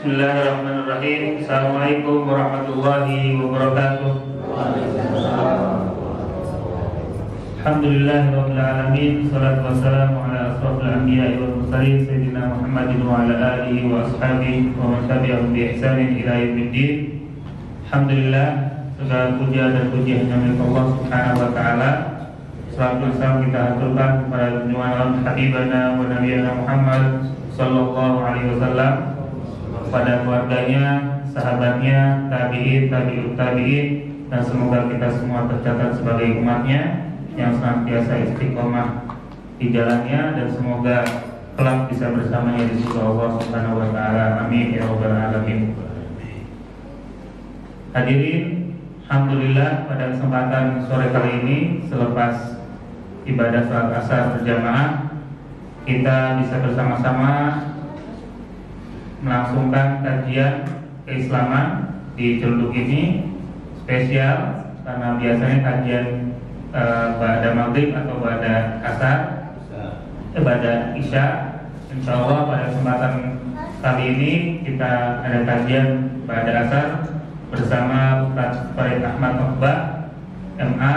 Bismillahirrahmanirrahim. Assalamualaikum warahmatullahi wabarakatuh. Alhamdulillahirabbil alamin. Shalatu wassalamu ala asrofil anbiya'i wal mursalin sayyidina Muhammadin wa ala alihi wa ashabihi wa man tabi'ahum bi ihsanin ila yaumiddin. Alhamdulillah, segala puja dan puji hanya milik Allah Subhanahu wa taala. Salatu wassalam kita aturkan kepada junjungan habibana wa nabiyana Muhammad sallallahu alaihi wasallam, pada keluarganya, sahabatnya, tabi'in, tabi'ut tabi'in, dan semoga kita semua tercatat sebagai umatnya yang senantiasa istiqomah di jalannya, dan semoga kelak bisa bersamanya di surga Allah Subhanahu wa taala. Amin ya rabbal alamin. Hadirin, alhamdulillah pada kesempatan sore kali ini selepas ibadah salat asar berjamaah, kita bisa bersama-sama melangsungkan kajian keislaman di Celduk ini spesial karena biasanya kajian pada maghrib atau pada asar, pada isya. Insya Allah pada kesempatan kali ini kita ada kajian pada asar bersama Ustaz Farid Ahmad Mokbah MA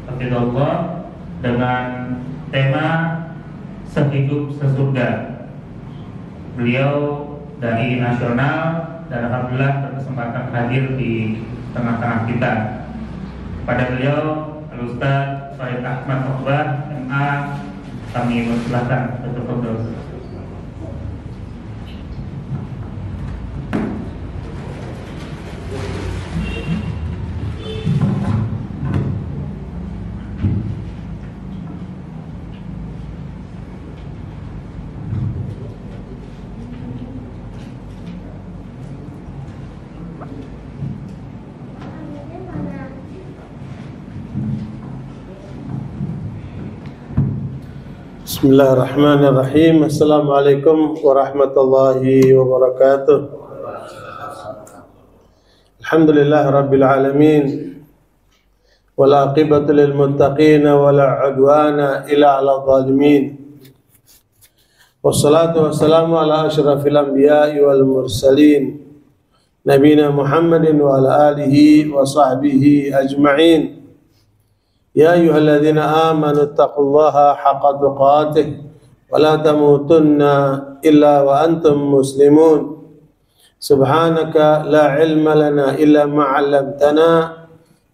Hafizahullah dengan tema Sehidup Sesurga. Beliau dari nasional dan alhamdulillah berkesempatan hadir di tengah-tengah kita. Pada beliau Al-Ustaz Farid Ahmad Mokbah MA, kami mempersilahkan untuk berdoa. Bismillahirrahmanirrahim. Assalamualaikum warahmatullahi wabarakatuh. Alhamdulillah rabbil alamin, wal aqibatu lil muttaqin wala udwana illa 'alal zalimin. Wassalatu wassalamu ala asyrafil anbiya'i wal mursalin nabiyina Muhammadin wa ala alihi wa sahbihi ajma'in. Ya ayyuhalladzina amanu taqullaha haqqa tuqatih wa la tamutunna illa wa antum muslimun. Subhanaka la ilma lana illa ma 'allamtana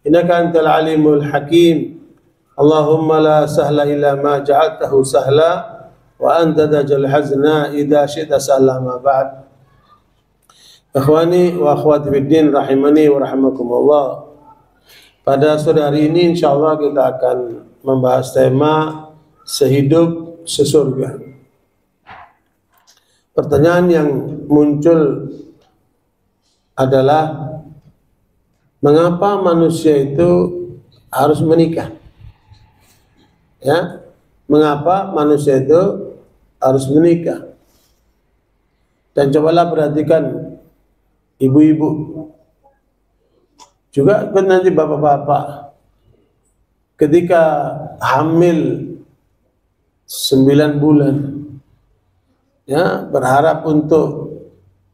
innaka antal alimul hakim. Allahumma la sahla illa ma ja'altahu sahla wa anta taj'al hazna idza syi'ta sahla. Ma ba'd. Ikhwani wa akhwati fid din rahimani wa rahimakumullah. Pada sore hari ini insyaallah kita akan membahas tema sehidup sesurga. Pertanyaan yang muncul adalah mengapa manusia itu harus menikah? Ya, mengapa manusia itu harus menikah? Dan cobalah perhatikan ibu-ibu, juga nanti bapak-bapak, ketika hamil 9 bulan, ya, berharap untuk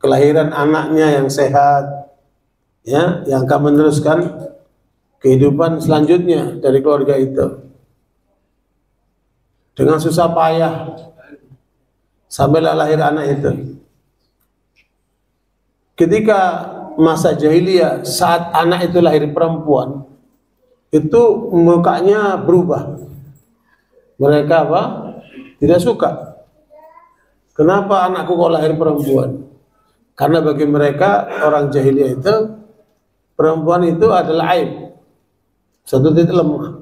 kelahiran anaknya yang sehat, ya, yang akan meneruskan kehidupan selanjutnya dari keluarga itu, dengan susah payah sampai lahir anak itu. Ketika masa jahiliyah, saat anak itu lahir perempuan, itu mukanya berubah. Mereka apa? Tidak suka. Kenapa anakku kok lahir perempuan? Karena bagi mereka orang jahiliyah itu, perempuan itu adalah aib, satu titik lemah.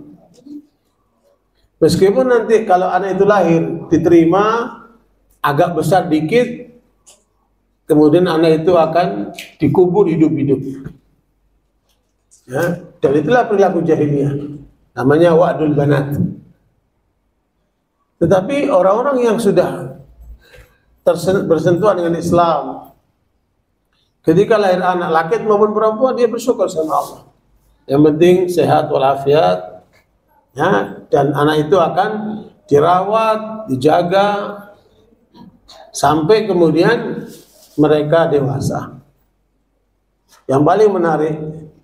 Meskipun nanti kalau anak itu lahir diterima agak besar dikit, kemudian anak itu akan dikubur hidup-hidup. Ya, dan itulah perilaku jahiliyah. Namanya wa'dul banat. Tetapi orang-orang yang sudah bersentuhan dengan Islam, ketika lahir anak laki maupun perempuan, dia bersyukur sama Allah. Yang penting sehat walafiat, ya, dan anak itu akan dirawat, dijaga, sampai kemudian mereka dewasa. Yang paling menarik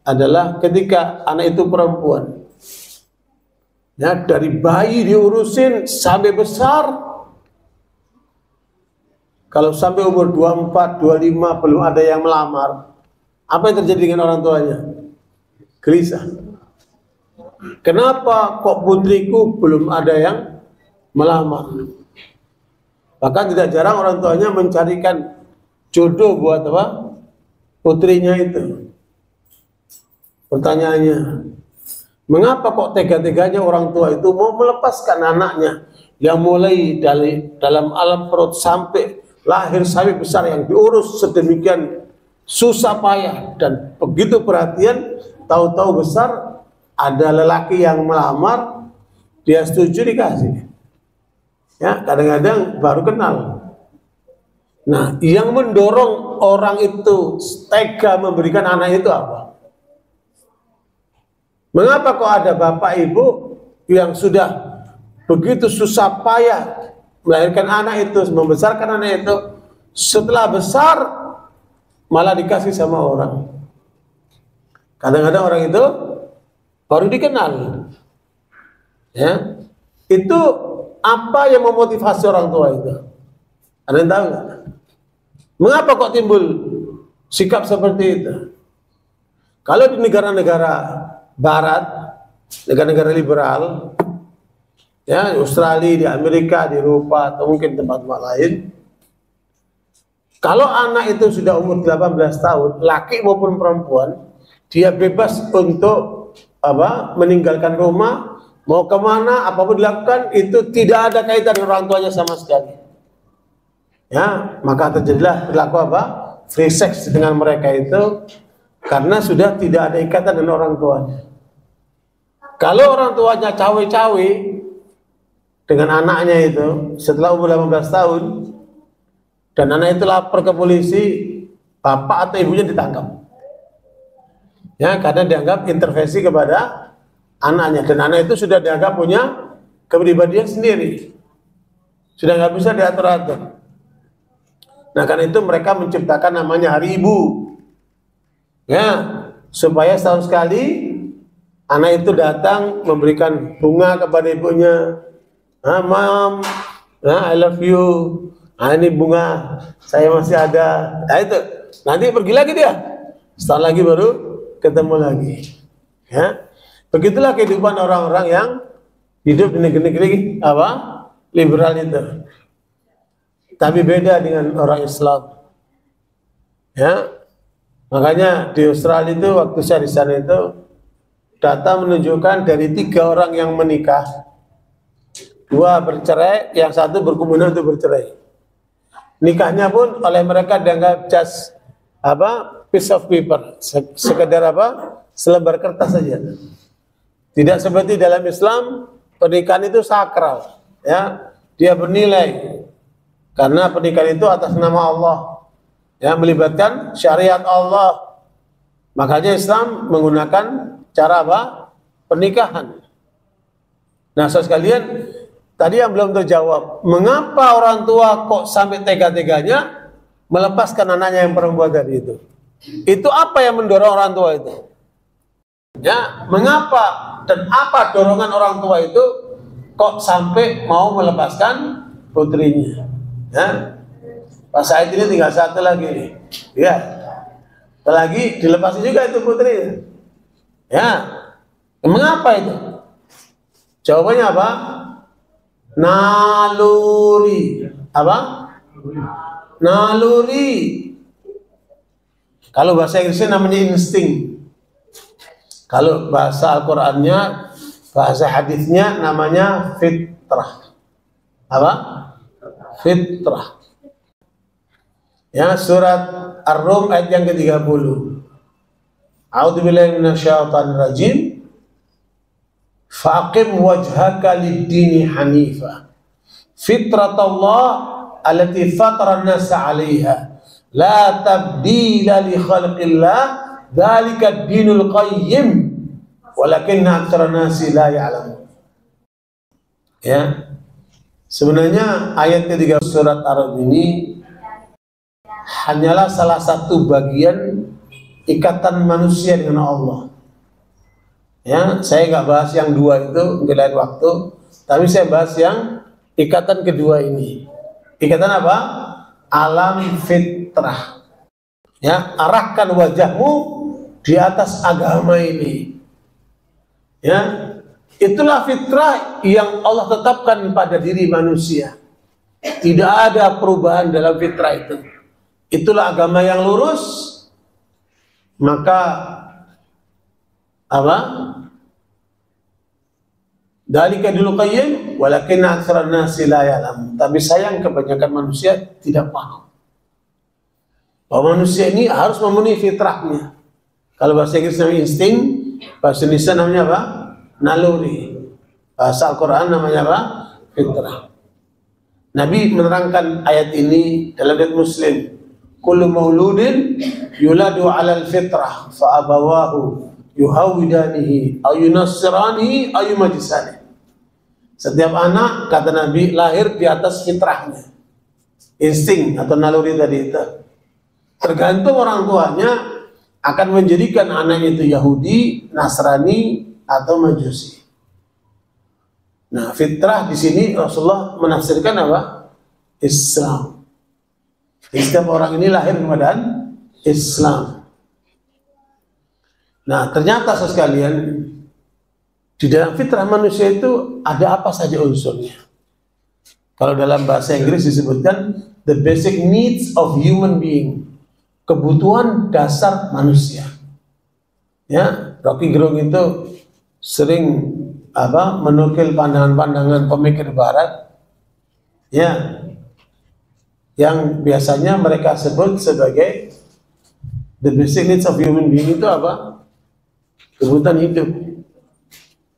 adalah ketika anak itu perempuan, ya, dari bayi diurusin sampai besar. Kalau sampai umur 24, 25 belum ada yang melamar, apa yang terjadi dengan orang tuanya? Gelisah. Kenapa kok putriku belum ada yang melamar? Bahkan tidak jarang orang tuanya mencarikan jodoh buat apa? Putrinya itu. Pertanyaannya, mengapa kok tega-teganya orang tua itu mau melepaskan anaknya yang mulai dalam alam perut sampai lahir sampai besar, yang diurus sedemikian susah payah dan begitu perhatian, tahu-tahu besar ada lelaki yang melamar, dia setuju dikasih. Ya, kadang-kadang baru kenal. Nah, yang mendorong orang itu tega memberikan anak itu apa? Mengapa kok ada bapak ibu yang sudah begitu susah payah melahirkan anak itu, membesarkan anak itu, setelah besar malah dikasih sama orang? Kadang-kadang orang itu baru dikenal. Ya, itu apa yang memotivasi orang tua itu? Ada yang tahu nggak? Mengapa kok timbul sikap seperti itu? Kalau di negara-negara Barat, negara-negara liberal, ya, di Australia, di Amerika, di Eropa, atau mungkin tempat-tempat lain, kalau anak itu sudah umur 18 tahun, laki maupun perempuan, dia bebas untuk meninggalkan rumah, mau kemana, apapun dilakukan, itu tidak ada kaitan dengan orang tuanya sama sekali. Ya, maka terjadilah perilaku free sex dengan mereka itu, karena sudah tidak ada ikatan dengan orang tuanya. Kalau orang tuanya cawe-cawe dengan anaknya itu setelah umur 18 tahun, dan anak itu lapor ke polisi, bapak atau ibunya ditangkap. Ya, karena dianggap intervensi kepada anaknya, dan anak itu sudah dianggap punya kepribadian sendiri, sudah nggak bisa diatur-atur. Nah, karena itu mereka menciptakan namanya Hari Ibu, ya, supaya setahun sekali anak itu datang memberikan bunga kepada ibunya. Mom, I love you. Ini bunga, saya masih ada. Nah, itu nanti pergi lagi dia, setahun lagi baru ketemu lagi. Ya, begitulah kehidupan orang-orang yang hidup di negeri-negeri liberal itu. Tapi beda dengan orang Islam. Ya, makanya di Australia itu waktu saya di sana itu, data menunjukkan dari 3 orang yang menikah, 2 bercerai, yang 1 berkemudian untuk bercerai. Nikahnya pun oleh mereka dianggap just piece of paper, sekedar selembar kertas saja. Tidak seperti dalam Islam, pernikahan itu sakral, ya, dia bernilai. Karena pernikahan itu atas nama Allah, ya, melibatkan syariat Allah. Makanya Islam menggunakan cara pernikahan. Nah, saudara sekalian, tadi yang belum terjawab, mengapa orang tua kok sampai tega-teganya melepaskan anaknya yang perempuan tadi itu? Itu apa yang mendorong orang tua itu? Ya, mengapa dan apa dorongan orang tua itu kok sampai mau melepaskan putrinya? Ya, Pak Said ini tinggal 1 lagi nih. Ya, lagi dilepasin juga itu putrinya. Ya, mengapa itu? Jawabannya apa? Naluri. Naluri. Kalau bahasa Inggrisnya namanya insting. Kalau bahasa Al-Qur'annya, bahasa hadisnya namanya fitrah. Fitrah. Ya, surat Ar-Rum ayat yang ke-30. A'udzubillahi minasyaitonir rajim. Faqim wajhaka lid-dini hanifa. Fitratallah allati fatara an-nasa 'alaiha. La tabdila li khalqillah, dzalika ad-dinul qayyim. Walakinna aktsara nasi la ya'lamun. Ya. Sebenarnya ayat ketiga surat Ar-Rum ini hanyalah salah satu bagian ikatan manusia dengan Allah. Ya, saya nggak bahas yang dua itu di lain waktu, tapi saya bahas yang ikatan kedua ini. Ikatan apa? Alam fitrah. Ya, arahkan wajahmu di atas agama ini. Ya, itulah fitrah yang Allah tetapkan pada diri manusia. Tidak ada perubahan dalam fitrah itu. Itulah agama yang lurus. Maka apa? Dalika dulu qayyim, walakin aktsaran nasi la ya'lam. Tapi sayang kebanyakan manusia tidak paham bahwa manusia ini harus memenuhi fitrahnya. Kalau bahasa Inggris namanya insting, bahasa Indonesia namanya apa? Naluri. Bahasa Al-Quran namanya apa? Fitrah. Nabi menerangkan ayat ini dalam riwayat Muslim. Kullu mauludin yuladu 'alal fitrah fa abawahu yuhawidanihi aw yunassiranihi aw yumajisanihi. Setiap anak, kata Nabi, lahir di atas fitrahnya. Insting atau naluri tadi itu. Tergantung orang tuanya akan menjadikan anaknya itu Yahudi, Nasrani, atau Majusi. Nah, fitrah di sini Rasulullah menafsirkan apa? Islam. Setiap orang ini lahir kepada Islam. Nah, ternyata sekalian di dalam fitrah manusia itu ada apa saja unsurnya. Kalau dalam bahasa Inggris disebutkan the basic needs of human being. Kebutuhan dasar manusia. Ya, Rocky Gerung itu sering menukil pandangan-pandangan pemikir barat, ya, yang biasanya mereka sebut sebagai the basic needs of human being itu apa? Kebutuhan hidup.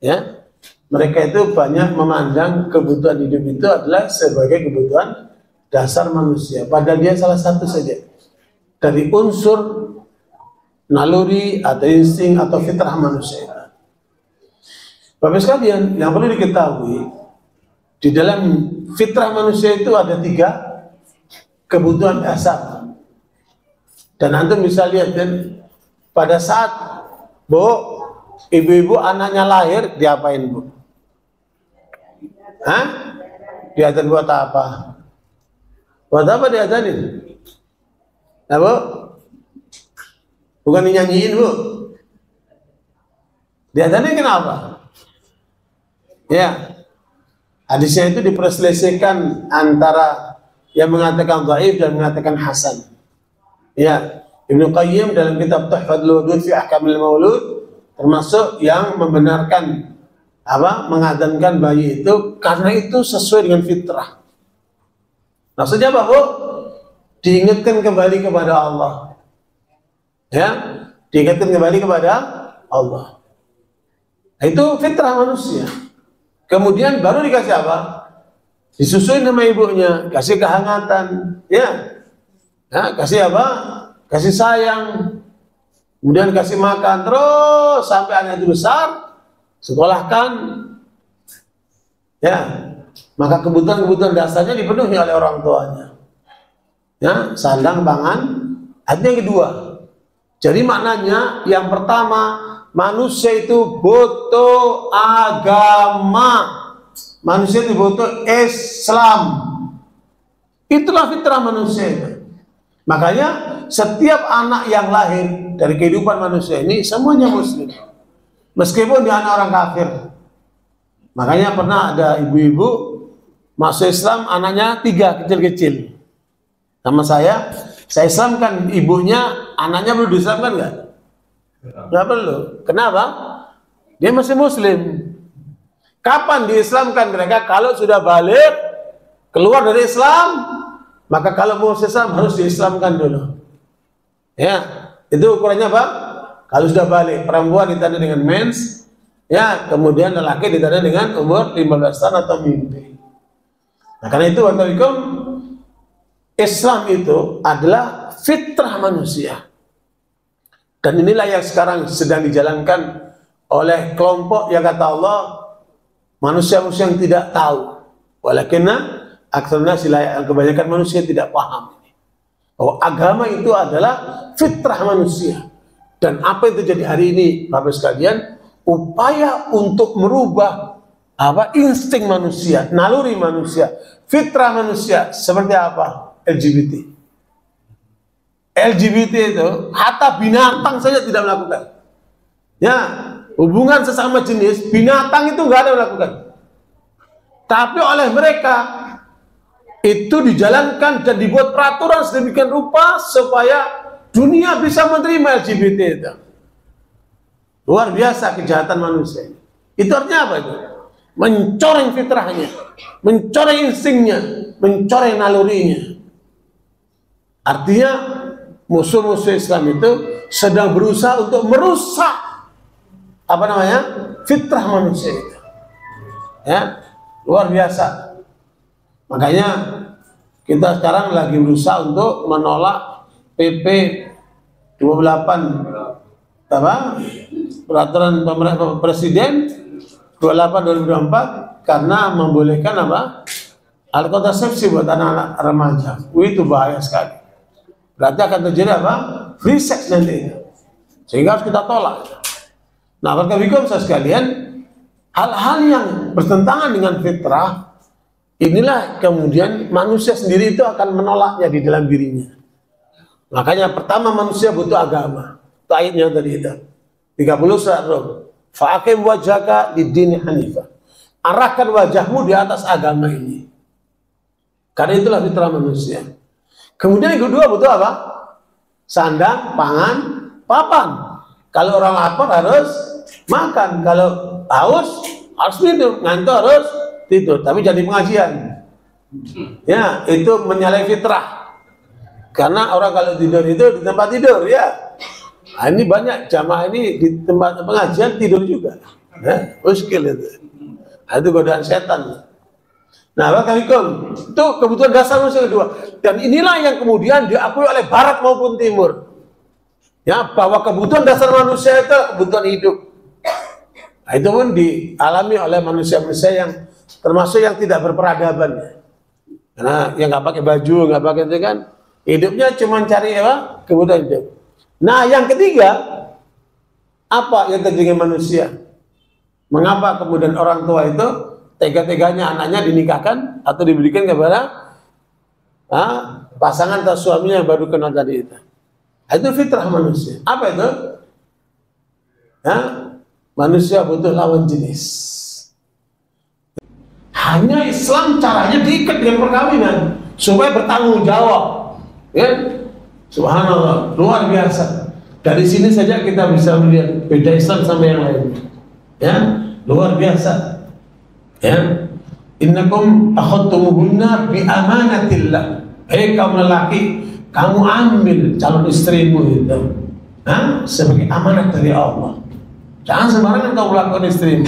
Ya, mereka itu banyak memandang kebutuhan hidup itu adalah sebagai kebutuhan dasar manusia. Padahal dia salah satu saja dari unsur naluri atau insting atau fitrah manusia. Bapak sekalian, yang perlu diketahui di dalam fitrah manusia itu ada 3 kebutuhan dasar. Dan antum bisa lihat kan, pada saat ibu-ibu anaknya lahir, diapain Bu? Hah? Diadzan buat apa? Buat apa diadzanin? Nah, Bu? Bukan dinyanyiin, Bu. Diadzanin kenapa? Ya, hadisnya itu diperselisihkan antara yang mengatakan dhaif dan mengatakan hasan. Ya, Ibnu Qayyim dalam kitab Tuhfatul Wudud fi Ahkamil Maulud termasuk yang membenarkan mengadzankan bayi itu karena itu sesuai dengan fitrah. Maksudnya apa, Bu? Diingatkan kembali kepada Allah. Ya, diingatkan kembali kepada Allah. Nah, itu fitrah manusia. Kemudian baru dikasih apa? Disusuin sama ibunya, kasih kehangatan, ya. Nah, kasih apa? Kasih sayang. Kemudian kasih makan terus sampai anak itu besar, sekolahkan. Ya. Maka kebutuhan-kebutuhan dasarnya dipenuhi oleh orang tuanya. Ya, sandang, pangan. Artinya yang kedua. Jadi maknanya yang pertama, manusia itu butuh agama. Manusia itu butuh Islam. Itulah fitrah manusia itu. Makanya setiap anak yang lahir dari kehidupan manusia ini semuanya muslim. Meskipun dia anak orang kafir. Makanya pernah ada ibu-ibu masuk Islam, anaknya 3 kecil-kecil. Sama saya Islamkan ibunya, anaknya perlu diislamkan nggak? Nggak perlu. Kenapa? Dia masih muslim. Kapan diislamkan mereka? Kalau sudah balik, keluar dari Islam, maka kalau mau Islam harus diislamkan dulu. Ya, itu ukurannya apa? Kalau sudah balik, perempuan ditanda dengan mens, ya, kemudian lelaki ditanda dengan umur 15 tahun atau mimpi. Nah, karena itu Islam itu adalah fitrah manusia. Dan inilah yang sekarang sedang dijalankan oleh kelompok yang kata Allah, manusia-manusia yang tidak tahu. Walakinna aktsarun nasi la ya'lamun, kebanyakan manusia tidak paham. bahwa agama itu adalah fitrah manusia. Dan apa yang terjadi hari ini, Bapak sekalian, upaya untuk merubah insting manusia, naluri manusia, fitrah manusia. Seperti apa? LGBT itu hatta binatang saja tidak melakukan. Ya, hubungan sesama jenis binatang itu nggak ada yang melakukan. Tapi oleh mereka itu dijalankan dan dibuat peraturan sedemikian rupa supaya dunia bisa menerima LGBT itu. Luar biasa kejahatan manusia ini. Itu artinya apa itu? Mencoreng fitrahnya, mencoreng instingnya, mencoreng nalurinya. Artinya musuh-musuh Islam itu sedang berusaha untuk merusak fitrah manusia itu. Ya, luar biasa. Makanya kita sekarang lagi berusaha untuk menolak PP 28 peraturan pemerintah presiden 28/2024 karena membolehkan alat kontrasepsi buat anak-anak remaja. Itu bahaya sekali. Berarti akan terjadi free sex nanti. Sehingga harus kita tolak. Nah, barakallahu sekalian, hal-hal yang bertentangan dengan fitrah inilah kemudian manusia sendiri itu akan menolaknya di dalam dirinya. Makanya pertama manusia butuh agama. Itu ayatnya tadi itu. 30 surat Rum. Fa'aqim wajhaka lid-dini hanifah. Arahkan wajahmu di atas agama ini. Karena itulah fitrah manusia. Kemudian yang kedua butuh apa? Sandang, pangan, papan. Kalau orang lapar harus makan. Kalau haus harus tidur. Ngantuk harus tidur. Tapi jadi pengajian. Ya, itu menyalahi fitrah. Karena orang kalau tidur itu di tempat tidur, ya. Nah, ini banyak jamaah ini di tempat pengajian tidur juga. Ya, muskil itu. Nah, itu godaan setan. Nah, barakallahu itu kebutuhan dasar manusia kedua. Dan inilah yang kemudian diakui oleh Barat maupun Timur. Ya, bahwa kebutuhan dasar manusia itu kebutuhan hidup. Nah, itu pun dialami oleh manusia-manusia yang termasuk yang tidak berperadaban. Karena yang nggak pakai baju, nggak pakai itu kan. Hidupnya cuma cari kebutuhan hidup. Nah, yang ketiga, apa yang terjadi manusia? Mengapa kemudian orang tua itu tega-teganya anaknya dinikahkan atau diberikan kepada pasangan atau suaminya yang baru kenal tadi itu? Itu fitrah manusia. Apa itu? Ya, manusia butuh lawan jenis. Hanya Islam caranya diikat dengan perkawinan supaya bertanggung jawab. Ya, subhanallah, luar biasa. Dari sini saja kita bisa melihat beda Islam sama yang lain. Ya, luar biasa. Ya, innakum akhadtumuhunna bi amanatillah. Kaum lelaki, kamu ambil calon istrimu itu, sebagai amanat dari Allah. Jangan sembarangan kamu lakukan istrimu.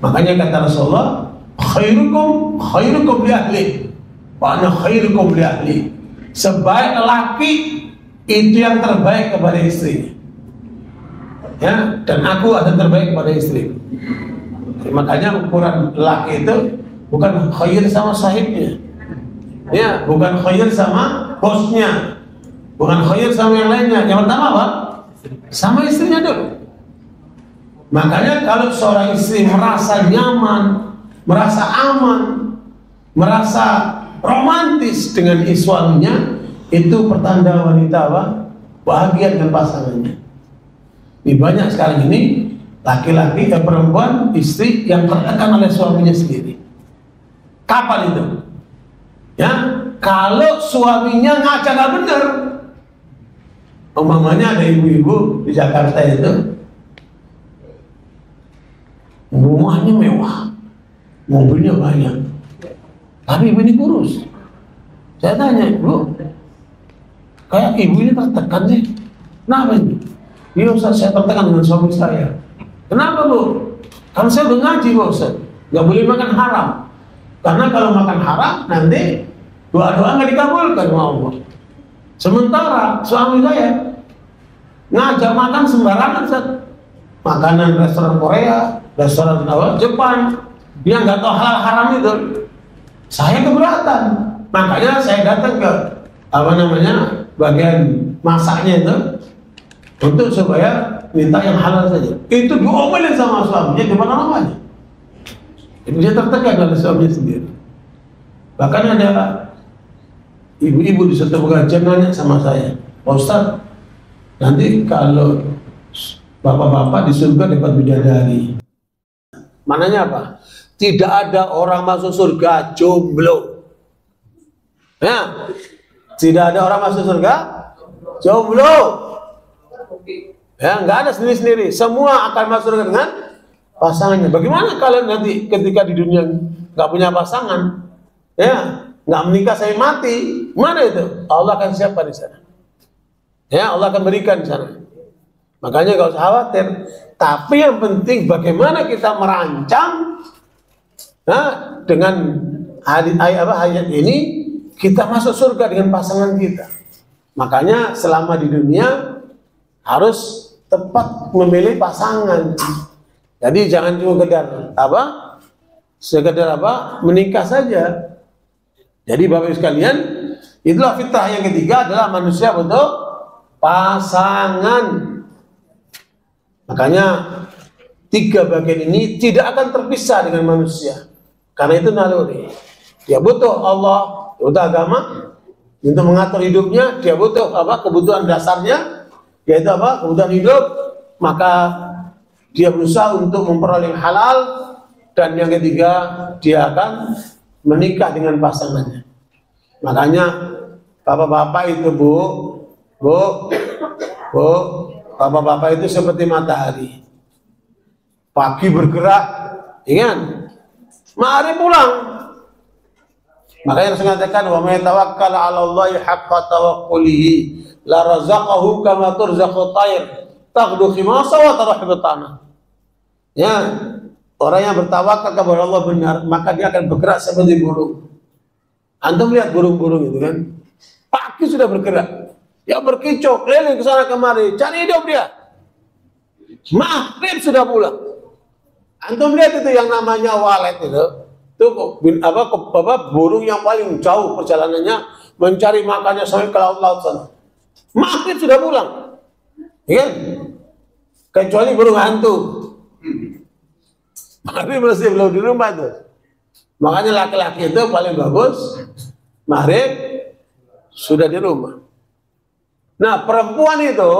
Makanya kata Rasulullah, khairukum li ahli, wa ana khairukum li ahli. Sebaik lelaki itu yang terbaik kepada istrinya. Ya, dan aku ada terbaik kepada istri. Makanya ukuran lelaki itu bukan khair sama sahibnya. Ya, bukan khair sama bosnya. Bukan khair sama yang lainnya. Yang pertama apa? Sama istrinya dulu. Makanya kalau seorang istri merasa nyaman, merasa aman, merasa romantis dengan suaminya, itu pertanda wanita bahagia dengan pasangannya. Ini banyak sekarang ini laki-laki dan perempuan, istri yang tertekan oleh suaminya sendiri. Kapan itu? Ya, kalau suaminya ngaca nggak benar. Umpamanya ada ibu-ibu di Jakarta itu, rumahnya mewah, mobilnya banyak. Tapi ibu ini kurus. Saya tanya, Bu, kayak ibu ini tertekan sih. Kenapa ini? Iya Ustaz, saya tertekan dengan suami saya. Kenapa Bu? Kan saya udah ngaji Bu Ustaz, nggak boleh makan haram. Karena kalau makan haram nanti doa-doa nggak dikabulkan sama Allah. Sementara suami saya ngajak makan sembarangan Ustaz. Makanan restoran Korea, restoran Jepang, dia nggak tahu halal haram itu. Saya keberatan, makanya saya datang ke apa namanya, bagian masaknya itu untuk supaya minta yang halal saja. Itu diomelin sama suaminya di mana-mana. Jadi dia tertekan oleh suaminya sendiri. Bahkan ada ibu-ibu di satu pengajian nanya sama saya, Pak Ustaz, nanti kalau bapak-bapak di surga dapat bidadari, mananya apa? Tidak ada orang masuk surga jomblo. Ya, tidak ada orang masuk surga jomblo. Ya, nggak ada sendiri-sendiri. Semua akan masuk surga dengan pasangannya. Bagaimana kalau nanti ketika di dunia nggak punya pasangan, ya, nggak menikah saya mati, mana itu? Allah akan siapkan di sana. Ya, Allah akan berikan di sana. Makanya nggak usah khawatir. Tapi yang penting bagaimana kita merancang, nah, dengan ayat ini kita masuk surga dengan pasangan kita. Makanya selama di dunia harus tepat memilih pasangan. Jadi jangan cuma sekedar menikah saja. Jadi Bapak Ibu sekalian, itulah fitrah yang ketiga adalah manusia butuh pasangan. Makanya 3 bagian ini tidak akan terpisah dengan manusia. Karena itu naluri. Dia butuh Allah, butuh agama untuk mengatur hidupnya. Dia butuh kebutuhan dasarnya, yaitu kebutuhan hidup. Maka dia berusaha untuk memperoleh halal. Dan yang ketiga, dia akan menikah dengan pasangannya. Makanya bapak-bapak itu bu, bapak-bapak itu seperti matahari. Pagi bergerak, ingat, mari pulang. Makanya Rasul mengatakan, wa may tawakkal 'ala Allahi haqqa tawakkulihi la razaqahu kama turzaqu tayr taghdu khimasa wa taruhu bitana. Ya, orang yang bertawakal kepada Allah benar, maka dia akan bergerak seperti burung. Antum lihat burung-burung itu kan, pagi sudah bergerak, ya berkicau keliling ke sana kemari, cari hidup dia. Maghrib sudah pulang. Antum lihat itu yang namanya walet itu burung yang paling jauh perjalanannya, mencari makannya sampai ke laut-laut sana. Maghrib sudah pulang, ya? Kecuali burung hantu. Maghrib masih belum di rumah itu. Makanya laki-laki itu paling bagus maghrib sudah di rumah. Nah, perempuan itu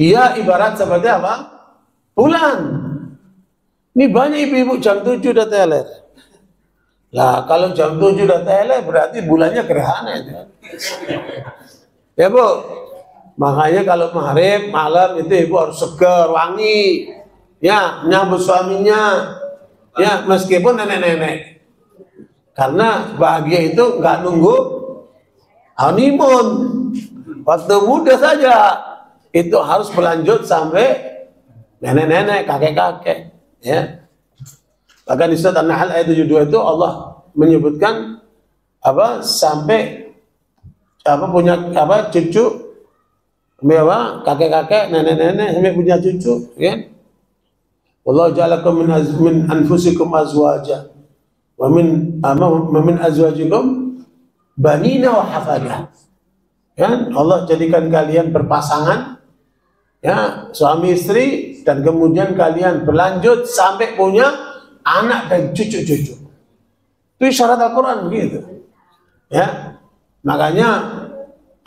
dia ibarat seperti apa? Bulan. Ini banyak ibu-ibu jam 7 udah teler. Lah, kalau jam 7 udah teler berarti bulannya gerhana itu. Ya, Bu. Makanya kalau maghrib malam itu ibu harus segar, wangi. Ya, menyambut suaminya. Ya, meskipun nenek-nenek. Karena bahagia itu nggak nunggu honeymoon. Waktu muda saja itu harus berlanjut sampai nenek-nenek, kakek-kakek. Ya. Bahkan di surat An-Nahl ayat 72 itu Allah menyebutkan sampai punya cucu, kakek-kakek, nenek-nenek sampai punya cucu, ya. Wallahu ja'alakum min anfusikum azwaja wa min azwajikum banina wa hafada. Ya, Allah jadikan kalian berpasangan, ya, suami istri, dan kemudian kalian berlanjut sampai punya anak dan cucu-cucu. Itu syarat Al-Quran begitu. Ya, makanya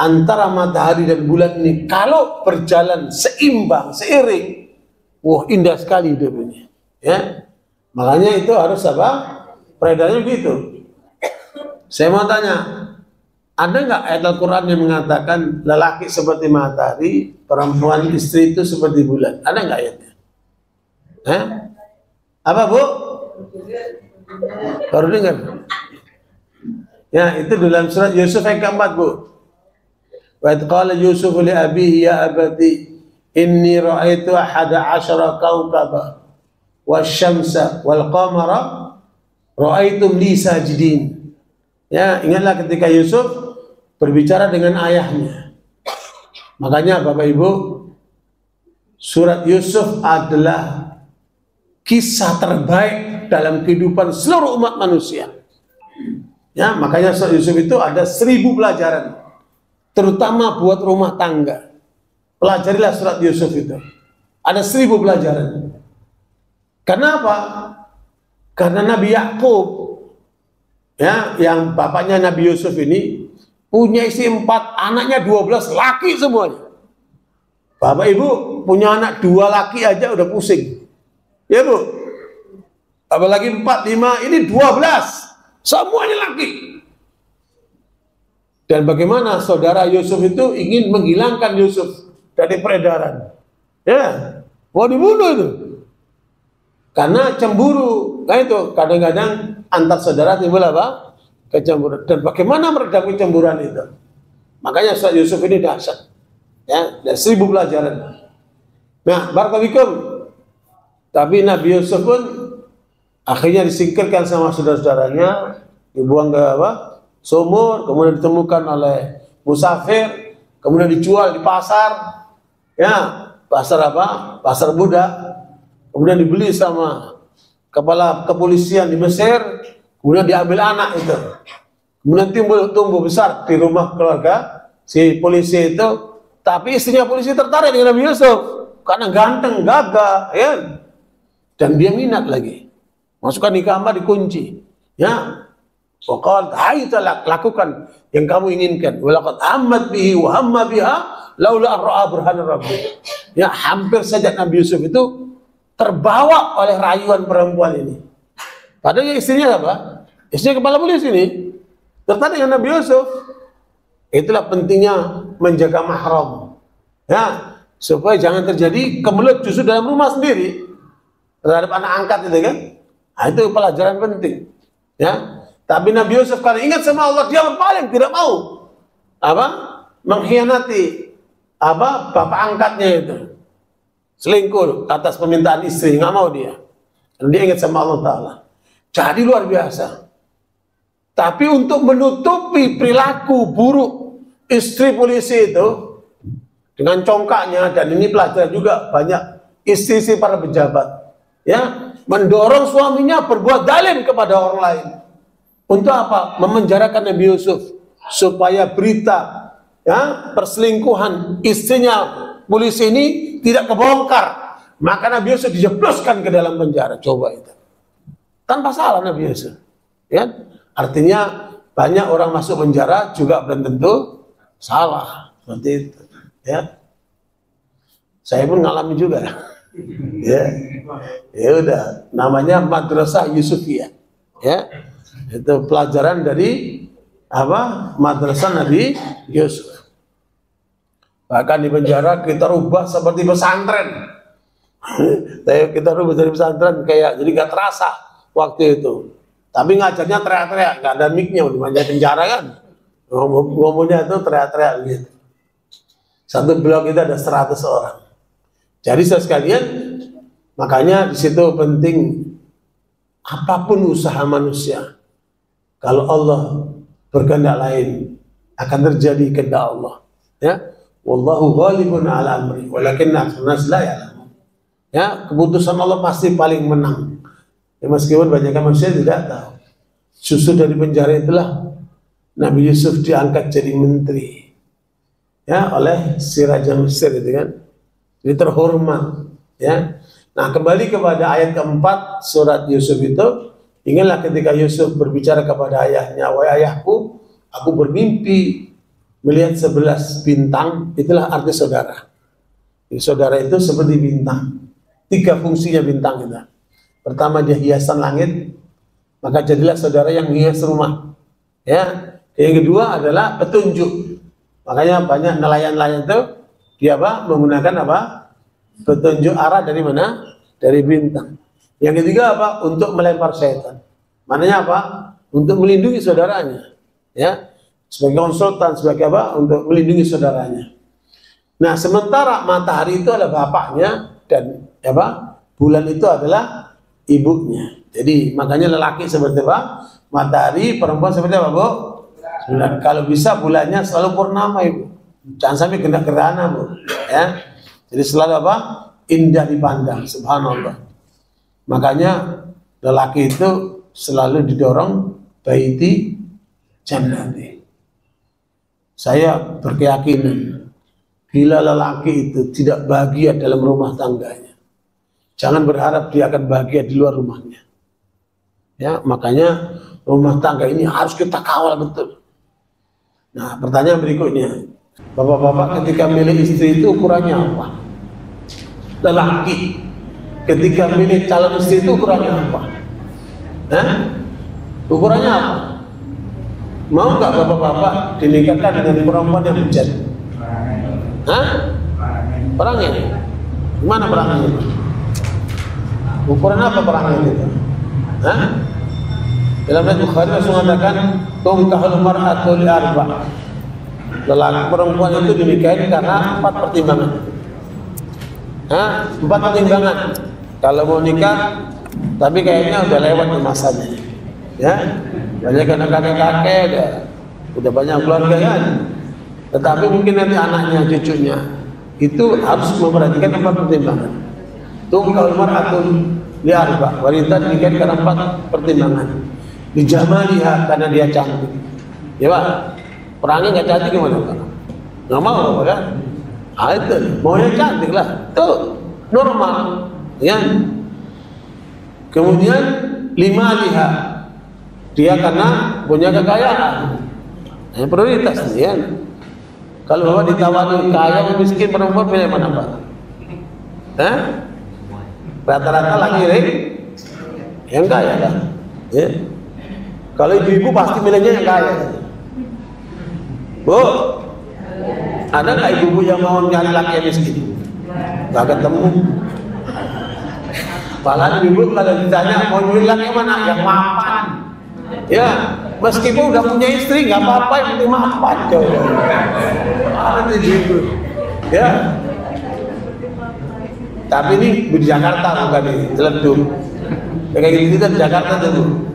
antara matahari dan bulan ini kalau berjalan seimbang, seiring, wah, indah sekali hidupnya. Ya, makanya itu harus peredarannya begitu. Saya mau tanya, ada nggak ayat Al-Quran yang mengatakan lelaki seperti matahari, perempuan istri itu seperti bulan? Ada nggak ayatnya? Apa, Bu? Baru dengar? Ya, itu dalam surat Yusuf yang keempat, Bu. Wa idh qala Yusuf li abihi ya abati inni ra'aitu ahada asyara kawkaba wasyamsa wal qamara ra'aitum li sajidin. Ya, ingatlah ketika Yusuf berbicara dengan ayahnya. Makanya Bapak Ibu, surat Yusuf adalah kisah terbaik dalam kehidupan seluruh umat manusia. Ya, makanya surat Yusuf itu ada 1000 pelajaran. terutama buat rumah tangga. Pelajarilah surat Yusuf itu. Ada 1000 pelajaran. Kenapa? Karena Nabi Yakub, ya, yang bapaknya Nabi Yusuf ini punya istri 4, anaknya 12 laki semuanya. Bapak ibu punya anak 2 laki aja udah pusing, ya bu. Apalagi 4, 5, ini 12, semuanya laki. Dan bagaimana saudara Yusuf itu ingin menghilangkan Yusuf dari peredaran, ya, mau dibunuh itu, karena cemburu. Nah itu kadang-kadang antar saudara timbul apa? Kecemburuan. Dan bagaimana meredam kecemburuan itu? Makanya surat Yusuf ini dahsyat, ya, dan 1000 pelajaran. Nah, barakallahu. Tapi Nabi Yusuf pun akhirnya disingkirkan sama saudara-saudaranya, dibuang ke apa? Sumur, kemudian ditemukan oleh musafir, kemudian dijual di pasar, ya, pasar apa? Pasar budak. Kemudian dibeli sama kepala kepolisian di Mesir, kemudian diambil anak itu. Kemudian tumbuh besar di rumah keluarga si polisi itu, tapi istrinya polisi tertarik dengan Nabi Yusuf karena ganteng, gagah, ya. Dan dia minat lagi. Masukkan di kamar, dikunci, ya. Pokoknya, hai talak, lakukan yang kamu inginkan. Walaqad hammat bihi wa hamma biha laula ar-ra'a burhana rabbi. Ya, hampir saja Nabi Yusuf itu terbawa oleh rayuan perempuan ini. Padahal istrinya apa? Istrinya kepala polisi ini tertarik dengan Nabi Yusuf. Itulah pentingnya menjaga mahram, ya, supaya jangan terjadi kemelut justru dalam rumah sendiri terhadap anak angkat itu kan. Nah, itu pelajaran penting, ya. Tapi Nabi Yusuf karena ingat sama Allah, dia berpaling, tidak mau apa? Mengkhianati apa? Bapak angkatnya itu. Selingkuh atas permintaan istri, nggak mau dia. Dan dia ingat sama Allah Ta'ala. Jadi luar biasa. Tapi untuk menutupi perilaku buruk istri polisi itu dengan congkaknya, dan ini pelajaran juga banyak istri-istri para pejabat, ya, mendorong suaminya berbuat zalim kepada orang lain. Untuk apa? Memenjarakan Nabi Yusuf supaya berita, ya, perselingkuhan istrinya polisi ini tidak kebongkar. Maka Nabi Yusuf dijebloskan ke dalam penjara. Coba itu. Tanpa salah Nabi Yusuf. Ya, artinya banyak orang masuk penjara juga belum tentu salah. Seperti itu. Ya. Saya pun ngalami juga. Ya. Ya udah, namanya Madrasah Yusufiyah. Ya. Itu pelajaran dari apa? Madrasah Nabi Yusuf. Bahkan di penjara kita rubah seperti pesantren. Kita rubah dari pesantren kayak jadi gak terasa waktu itu. Tapi ngajarnya teriak-teriak, gak ada mic-nya di penjara kan. Ngomongnya itu teriak-teriak gitu. Satu blok itu ada 100 orang. Jadi sekalian, makanya di situ penting apapun usaha manusia. Kalau Allah berkehendak lain, akan terjadi kehendak Allah. Ya, wallahu ghalibun ala amri, walakinna aktsarun nas la ya'lamun. Ya, keputusan Allah pasti paling menang. Ya, meskipun banyak manusia tidak tahu. Justru dari penjara itulah Nabi Yusuf diangkat jadi menteri. Ya, oleh si Raja Mesir itu kan. Jadi terhormat. Ya. Nah, kembali kepada ayat keempat surat Yusuf itu. Ingatlah ketika Yusuf berbicara kepada ayahnya, wahai ayahku, aku bermimpi melihat 11 bintang. Itulah arti saudara. Jadi, saudara itu seperti bintang. 3 fungsinya bintang itu. Pertama, dia hiasan langit, maka jadilah saudara yang menghias rumah. Ya. Yang kedua adalah petunjuk. Makanya banyak nelayan-nelayan itu dia apa? Menggunakan apa? Petunjuk arah dari mana? Dari bintang. Yang ketiga apa? Untuk melempar setan. Maknanya apa? Untuk melindungi saudaranya. Ya, sebagai konsultan, sebagai apa? Untuk melindungi saudaranya. Nah, sementara matahari itu adalah bapaknya dan apa? Bulan itu adalah ibunya. Jadi makanya lelaki seperti apa? Matahari, perempuan seperti apa, Bu? Bulan. Kalau bisa bulannya selalu purnama, Ibu. Jangan sampai kena gerhana, Bu. Ya. Jadi selalu apa? Indah dipandang, subhanallah. Makanya lelaki itu selalu didorong baiti jannati. Saya berkeyakinan bila lelaki itu tidak bahagia dalam rumah tangganya, jangan berharap dia akan bahagia di luar rumahnya. Ya, makanya rumah tangga ini harus kita kawal betul. Nah, pertanyaan berikutnya, bapak-bapak ketika milih istri itu ukurannya apa? Lelaki ketika milih calon istri itu ukurannya apa? Ukurannya apa? Mau nggak bapak-bapak dinikahkan dengan perempuan yang bejat? Perangnya? Gimana perangnya? Ukuran apa perangnya itu? Dalam hadis Bukhari Rasul mengatakan, "Tunkahul mar'atu li arba'." Lelaki perempuan itu dinikahi karena 4 pertimbangan. 4 pertimbangan. Kalau mau nikah, tapi kayaknya udah lewat masanya. Ya, banyak anak kakek-kakek, udah banyak keluarga kan. Tetapi mungkin nanti anaknya, cucunya, itu harus memperhatikan 4 pertimbangan. Tunkahul mar'atu li arba', wanita dinikahi karena 4 pertimbangan. Dijamaliha, karena dia cantik. Ya Pak, perangnya nggak cantik gimana Pak? Nggak mau kan? Itu maunya cantik lah, tuh normal. Ya. Kemudian limaliha, dia karena punya kekayaan. Yang prioritas ya. Kalau Bapak ditawari kaya miskin perempuan pilih mana Pak? Rata-rata laki-laki yang kaya lah. Ya. Kalau ibu-ibu pasti milihnya yang kaya. Bu, ada nggak ibu-ibu yang mau nyari laki yang miskin? Nggak ketemu. Malah ibu kalau ditanya mau nyari laki mana? Yang mapan. Ya, meskipun udah punya istri nggak apa-apa, yang penting mapan. Ada ibu. Ya. Tapi ini di Jakarta bukan di Ciledug. Kayak gitu kan di Jakarta tuh.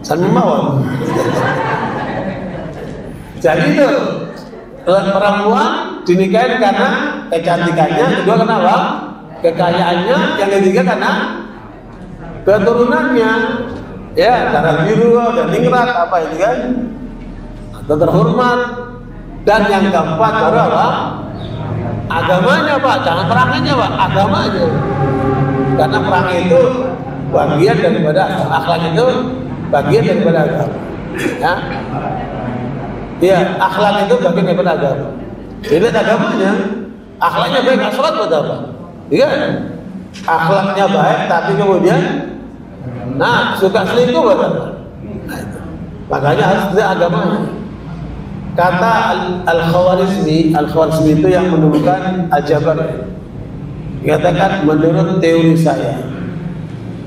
San Mawar. Jadi itu perempuan dinikahin karena kecantikannya, kedua kenapa? Kekayaannya, yang ketiga karena keturunannya. Ya, darah biru dan ningrat apa itu kan? Atau terhormat. Dan yang keempat baru apa? Agamanya Pak, jangan perangannya Pak, agamanya. Karena perang itu bagian daripada akhlak itu bagian daripada agama. Ya. Iya, akhlak itu bagian daripada agama. Jadi agamanya, akhlaknya baik, sholat buat apa? Iya. Akhlaknya baik, tapi kemudian suka selingkuh buat apa? Makanya harus ada agamanya. Kata Al-Khawarizmi itu yang menemukan Al-Jabar. Dikatakan menurut teori saya,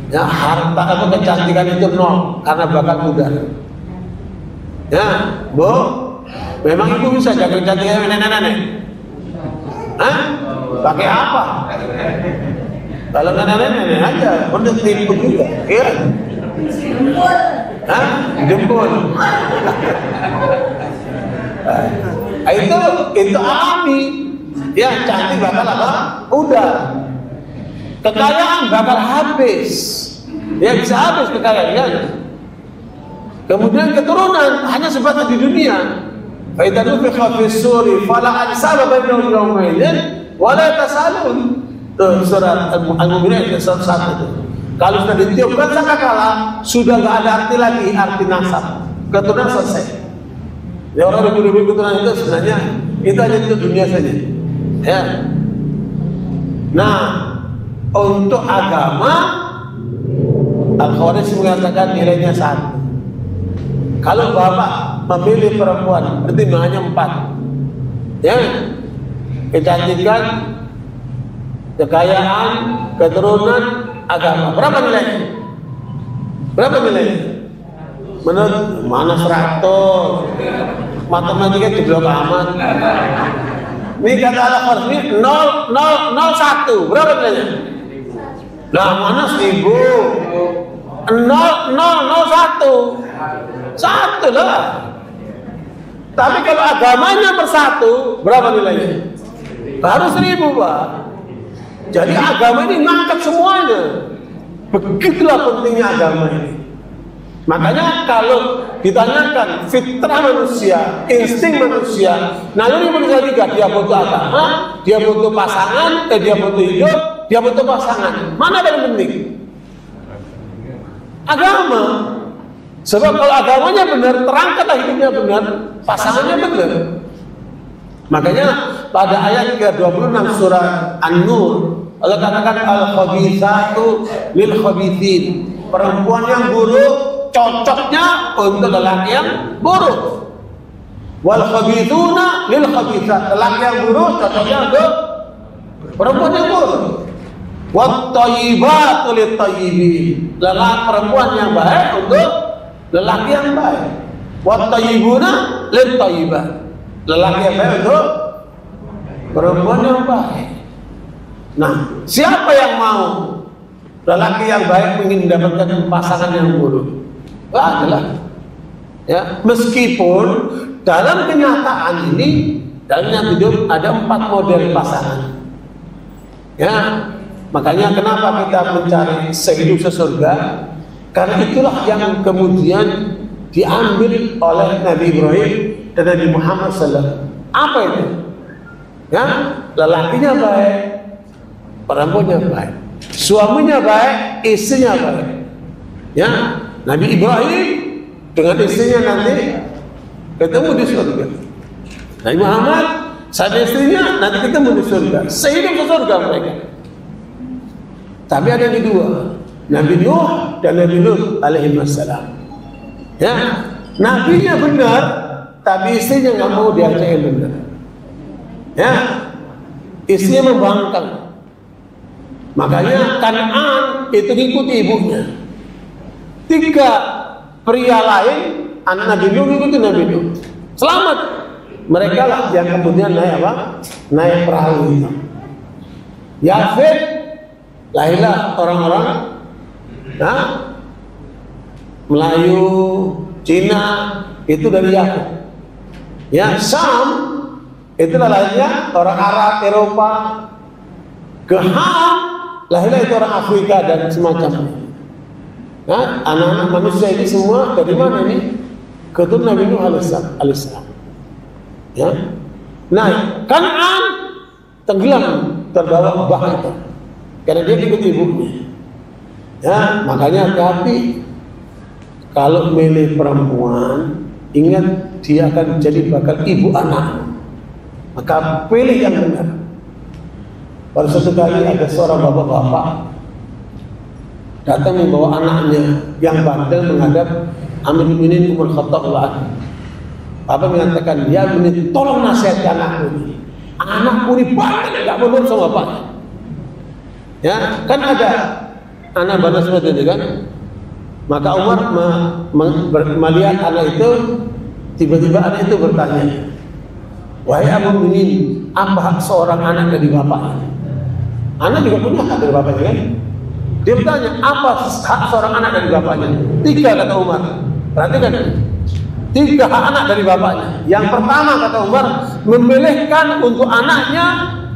ya harta atau kecantikan itu 0 karena bakat muda. Ya, Bu, memang ibu bisa jaga kecantikan nenek-nenek? Pakai apa? Kalau nenek-nenek aja, untuk tipu juga, ya? Jempol. Itu alami. Ya, cantik bakal apa? Udah. Kekayaan bakal habis. Ya bisa habis kekayaan. Kemudian keturunan hanya sebatas di dunia. Fa idza nufikha fis suri fala ansaba bainahum yawma idzin wa la tasalun. Surat Al-Mu'minun ayat 1. Kalau sudah ditiupkan sangkakala, sudah nggak ada arti lagi, arti nasab. Keturunan selesai. Ya orang ribu-ribu keturunan itu sebenarnya itu hanya untuk dunia saja. Ya. Nah, untuk agama Al-Khawarizmi mengatakan nilainya 1. Kalau Bapak memilih perempuan, pertimbangannya 4. Ya. Kecantikan, kekayaan, keturunan, agama. Berapa nilainya? Berapa nilainya? Menurut mana 100? Matematika jeblok amat. Ini kata Al-Khawarizmi 001. Berapa nilainya? Lah mana 1000? 001. 1 lah. Tapi kalau agamanya +1, berapa nilainya? Baru 1000 Pak. Jadi agama ini ngangkat semuanya. Begitulah pentingnya agama ini. Makanya kalau ditanyakan fitrah manusia, insting manusia, naluri manusia tiga, dia butuh agama, dia butuh pasangan, dia butuh hidup, dia butuh pasangan. Mana yang penting? Agama. Sebab kalau agamanya benar, terangkatlah hidupnya benar, pasangannya benar. Makanya pada ayat ke-26 surah An-Nur Allah katakan al-khabithatu lil khabithin. Perempuan yang buruk cocoknya untuk lelaki yang buruk. Wal khabithuna lil khabithat. Lelaki yang buruk cocoknya untuk perempuan yang buruk. Wat thayyibatu lit thayyibin. Lelaki perempuan yang baik untuk lelaki yang baik. Wat thayyibuna lit thayyibat. Lelaki yang baik untuk perempuan yang baik. Nah, siapa yang mau lelaki yang baik ingin mendapatkan pasangan yang buruk? Adalah ya, meskipun dalam kenyataan ini dalam hidup ada 4 model pasangan. Ya, makanya kenapa kita mencari sehidup sesurga? Karena itulah yang kemudian diambil oleh Nabi Ibrahim dan Nabi Muhammad SAW. Apa itu? Ya, lelakinya baik, perempuannya baik, suaminya baik, istrinya baik. Ya, Nabi Ibrahim dengan istrinya nanti ketemu di surga. Nabi Muhammad sama istrinya nanti ketemu di surga. Sehidup di surga mereka. Tapi ada yang kedua, Nabi Nuh dan Nabi Lut alaihi wassalam. Ya, nabinya benar, tapi istrinya nggak mau diajak yang benar. Ya, istrinya membangkang. Makanya Kan'an itu ngikuti ibunya. 3 pria lain anak Nabi Nuh ngikuti Nabi Nuh. Selamat. Mereka lah yang kemudian naik apa? Naik perahu itu. Yafet, lahirlah orang-orang Melayu, Cina, itu dari Yafet. Ya, Sam itu lahirnya orang Arab, Eropa. Ke Ham lahirlah itu orang Afrika dan semacamnya. Nah, anak-anak manusia ini semua dari mana ini? Keturunan Nabi Nuh alaihissalam. Ya, nah, Kan'an tenggelam terbawa bah itu, karena dia ikut ibunya. Ya, makanya hati kalau milih perempuan, ingat dia akan jadi bakal ibu anak. Maka pilih yang benar. Pada suatu kali ada seorang bapak-bapak datang membawa anaknya yang bandel menghadap Amirul Mukminin Umar Khattab. Bapak mengatakan, ya ini tolong nasihati anakku ini. Anakku ini bandel, nggak menurut sama bapaknya. Ya, kan ada anak bandel seperti itu kan. Maka Umar melihat anak itu, tiba-tiba anak itu bertanya, wahai Amirul Mukminin, apa hak seorang anak dari bapaknya? Anak juga punya hak dari bapaknya kan? Dia bertanya, apa hak seorang anak dari bapaknya? 3 kata Umar. Perhatikan, 3 hak anak dari bapaknya. Yang pertama kata Umar, memilihkan untuk anaknya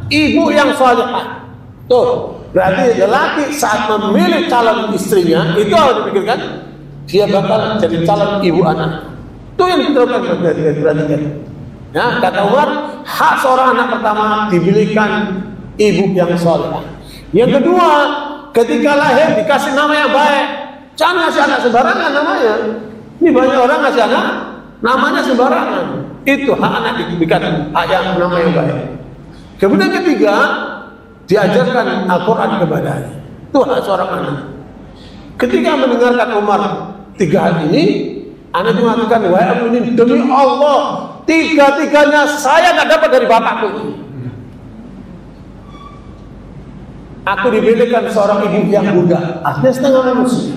ibu yang salihah. Tuh, berarti lelaki saat memilih calon istrinya itu harus dipikirkan dia bakal jadi calon ibu anak. Itu yang diperhatikan. Ya, kata Umar, hak seorang anak pertama dipilihkan ibu yang salihah. Yang kedua, ketika lahir dikasih nama yang baik. Jangan ngasih anak sembarangan namanya. Ini banyak orang ngasih anak namanya sembarangan. Itu hak anak diberikan hak yang nama yang baik. Kemudian ketiga, diajarkan Al-Quran kepadanya. Itu hak seorang anak. Ketika mendengarkan Umar 3 hal ini, anak mengatakan, wahai Amirul Mukminin, demi Allah, 3-3-nya saya nggak dapat dari bapakku. Aku diberikan seorang ibu yang budak, artinya setengah manusia,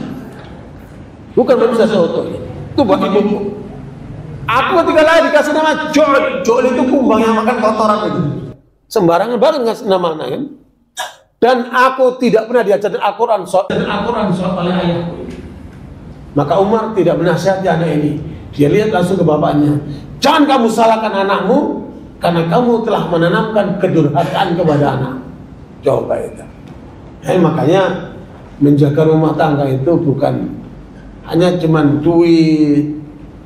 bukan manusia seutuhnya. Itu buat ibuku. Aku ketika lahir dikasih nama Joel. Joel itu kumbang yang makan kotoran itu. Sembarangan banget ngasih nama anak kan. Dan aku tidak pernah diajarkan Al-Quran oleh ayahku. Maka Umar tidak menasihati anak ini. Dia lihat langsung ke bapaknya. Jangan kamu salahkan anakmu, karena kamu telah menanamkan kedurhakaan kepada anak. Coba itu. Makanya menjaga rumah tangga itu bukan hanya cuman duit,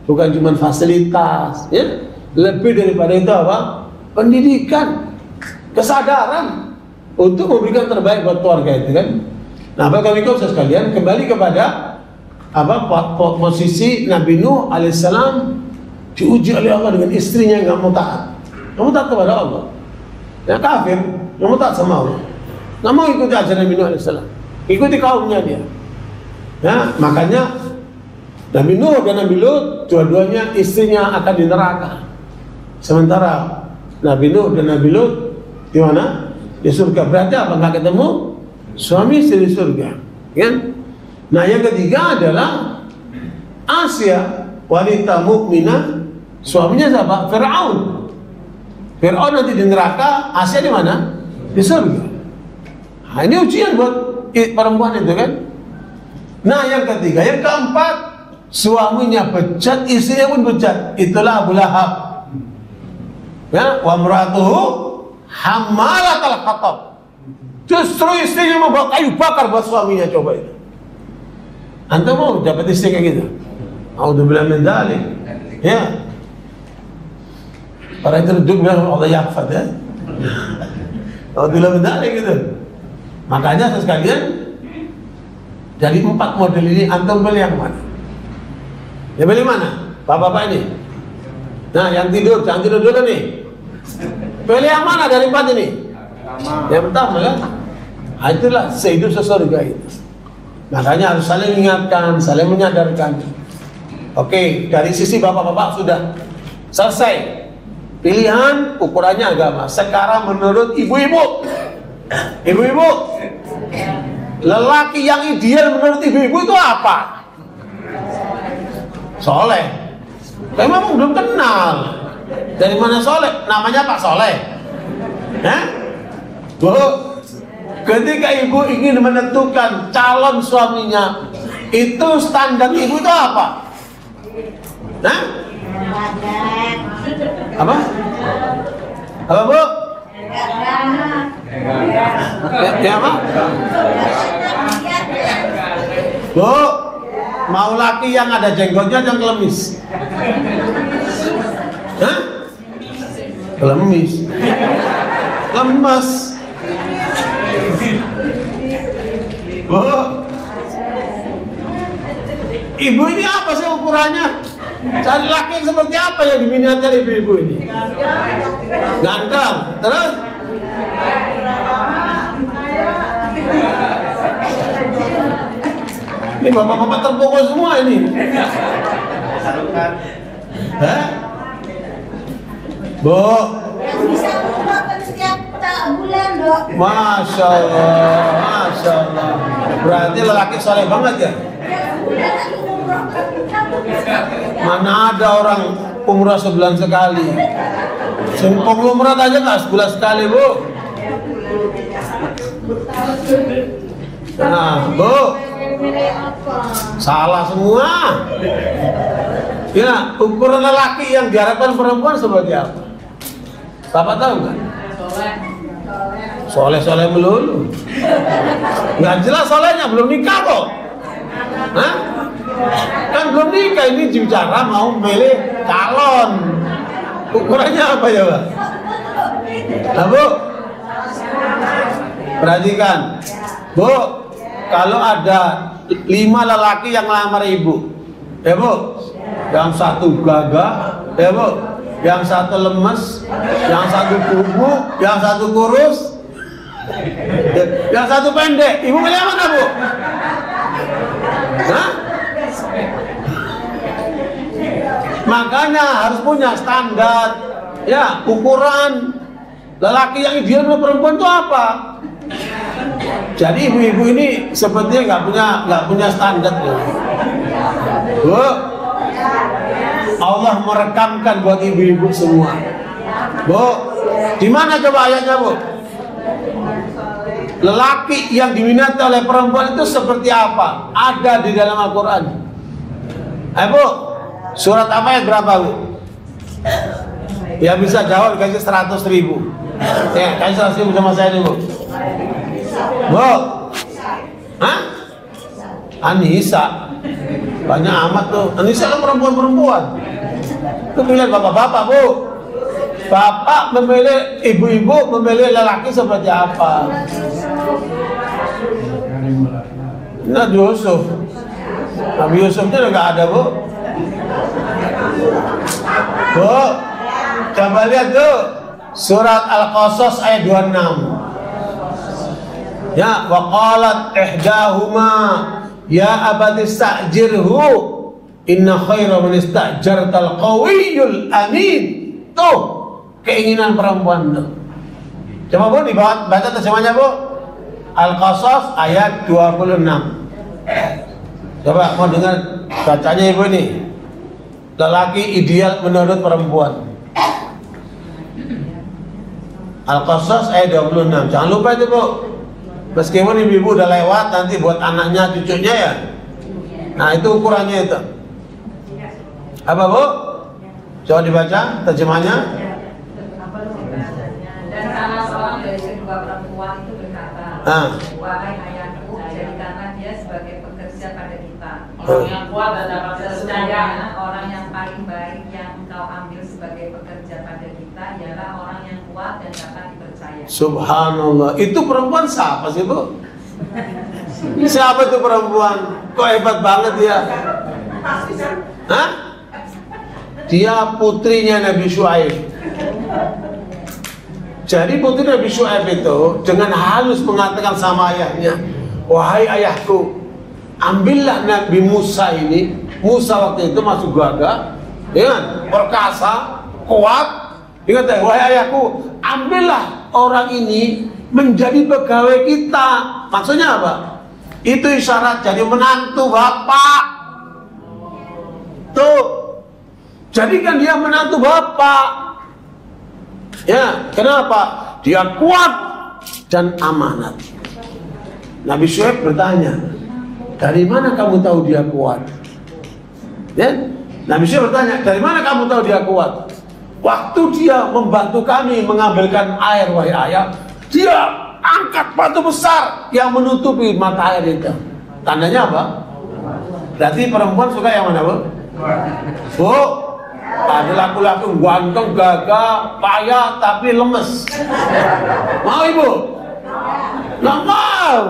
bukan cuma fasilitas, ya. Lebih daripada itu apa? Pendidikan, kesadaran untuk memberikan terbaik buat keluarga itu kan. Nah, Bapak Ibu sekalian, kembali kepada posisi Nabi Nuh alaihissalam diuji oleh Allah dengan istrinya yang nggak mau taat kepada Allah, ya kafir, nggak mau taat sama Allah, nggak mau ikuti ajaran Nabi Nuh alaihissalam, ikuti kaumnya dia. Ya, makanya Nabi Nuh dan Nabi Lut dua-duanya istrinya akan di neraka. Sementara Nabi Nuh dan Nabi Lut di mana? Di surga. Berarti apa? Nggak ketemu suami istri di surga, kan? Nah, yang ketiga adalah Asia, wanita mukminah, suaminya siapa? Fir'aun. Fir'aun nanti di neraka, Asia di mana? Di surga. Nah, ini ujian buat perempuan itu kan? Nah, yang ketiga, yang keempat, suaminya bejat, istrinya pun bejat. Itulah Abu Lahab. Ya, wa imra'atuhu hammalatal hatab. Justru istrinya membawa kayu bakar buat suaminya, coba itu. Anda mau dapat istri kayak gitu? A'udzubillahi min dzalik. Ya. Para itu duduk bilang Allah yafat ya. A'udzubillahi min dzalik gitu. Makanya sekalian dari 4 model ini antum pilih yang mana? Ya pilih mana? Bapak-bapak ini. Nah, yang tidur, jangan tidur dulu nih. Pilih yang mana dari 4 ini? Yang pertama kan? Nah, itulah sehidup sesurga itu. Makanya harus saling mengingatkan, saling menyadarkan. Oke, dari sisi bapak-bapak sudah selesai. Pilihan ukurannya agama. Sekarang menurut ibu-ibu, ibu-ibu, lelaki yang ideal menurut ibu-ibu itu apa? Soleh. Memang belum kenal. Dari mana Soleh? Namanya Pak Soleh. Bu, ketika ibu ingin menentukan calon suaminya, itu standar ibu itu apa? Nah? Apa? Apa, Bu? Ya apa? Bu, mau laki yang ada jenggotnya yang kelemis? Hah? Kelemis? Lemes? Bu, ibu ini apa sih ukurannya? Cari laki yang seperti apa yang diminati ibu-ibu ini? Ganteng, terus? Ini bapak-bapak terpukul semua ini. Hah? Bu, bisa mengeluarkan setiap bulan, Dok. Masya Allah, Masya Allah. Berarti lelaki soleh banget ya? Mana ada orang umrah sebulan sekali? Sempong umrah aja nggak sebulan sekali, Bu. Nah, Bu, salah semua. Ya, ukuran lelaki yang diharapkan perempuan seperti apa? Bapak tahu nggak? Soleh-soleh melulu. Nggak jelas solehnya, belum nikah kok. Hah? Kan belum nikah, ini bicara mau milih calon. Ukurannya apa ya, Pak? Nah, Bu, perhatikan, Bu, kalau ada 5 lelaki yang melamar ibu, ya Bu, yang satu gagah, ya Bu, yang satu lemes, yang satu gemuk, yang satu kurus, yang satu pendek, ibu pilih mana, Bu? Hah? Makanya harus punya standar, ya, ukuran lelaki yang ideal menurut perempuan itu apa? Jadi ibu-ibu ini sepertinya nggak punya standar, Bu. Allah merekamkan buat ibu-ibu semua. Bu, di mana coba ayatnya, Bu? Lelaki yang diminati oleh perempuan itu seperti apa? Ada di dalam Al-Quran. Bu, surat apa ayat berapa, Bu? Ya bisa jawab, kasih 100.000. Ya, kasih 100.000 sama saya nih, Bu. Bu, hah? An-Nisa. Banyak amat tuh. Ini saya perempuan-perempuan. Itu pilihan bapak-bapak, Bu. Bapak memilih, ibu-ibu memilih lelaki seperti apa? Nabi Yusuf. Nabi Yusufnya udah nggak ada, Bu. Bu, coba lihat tuh surat Al-Qasas ayat 26. Ya, waqalat ihdahuma ya abati istajirhu inna khaira man istajartal qawiyyul amin. Tuh keinginan perempuan tuh. Coba Bu baca terjemahnya, Bu. Al-Qasas ayat 26. Coba mau dengar bacanya Ibu nih. Lelaki ideal menurut perempuan. Al-Qasas ayat 26. Jangan lupa itu, Bu. Meskipun ibu-ibu udah lewat, nanti buat anaknya, cucunya ya. Nah, itu ukurannya itu. Apa, Bu? Coba dibaca terjemahnya. Dan salah seorang dari kedua perempuan itu berkata, wahai ayahku, jadikanlah dia sebagai pekerja pada kita. Orang yang kuat dan dapat percaya. Orang yang paling baik yang engkau ambil sebagai pekerja pada kita ialah orang yang kuat dan dapat dipercaya. Subhanallah. Itu perempuan siapa sih, Bu? Siapa itu perempuan? Kok hebat banget dia? Hah? Dia putrinya Nabi Syuaib. Jadi putri Nabi Syuaib itu dengan halus mengatakan sama ayahnya, wahai ayahku, ambillah Nabi Musa ini. Musa waktu itu masuk gagah, ya, perkasa, kuat. Ingat ya, wahai ayahku, ambillah orang ini menjadi pegawai kita. Maksudnya apa? Itu isyarat jadi menantu bapak. Tuh, jadikan dia menantu bapak. Ya, kenapa? Dia kuat dan amanat. Nabi Syuaib bertanya, dari mana kamu tahu dia kuat? Ya, Nabi Syuaib bertanya, dari mana kamu tahu dia kuat? Waktu dia membantu kami mengambilkan air, wahai ayah, dia angkat batu besar yang menutupi mata air itu. Tandanya apa? Berarti perempuan suka yang mana, Bu? Bu, ada laki-laki ganteng, gagah, payah, tapi lemes. Mau Ibu? Nggak mau.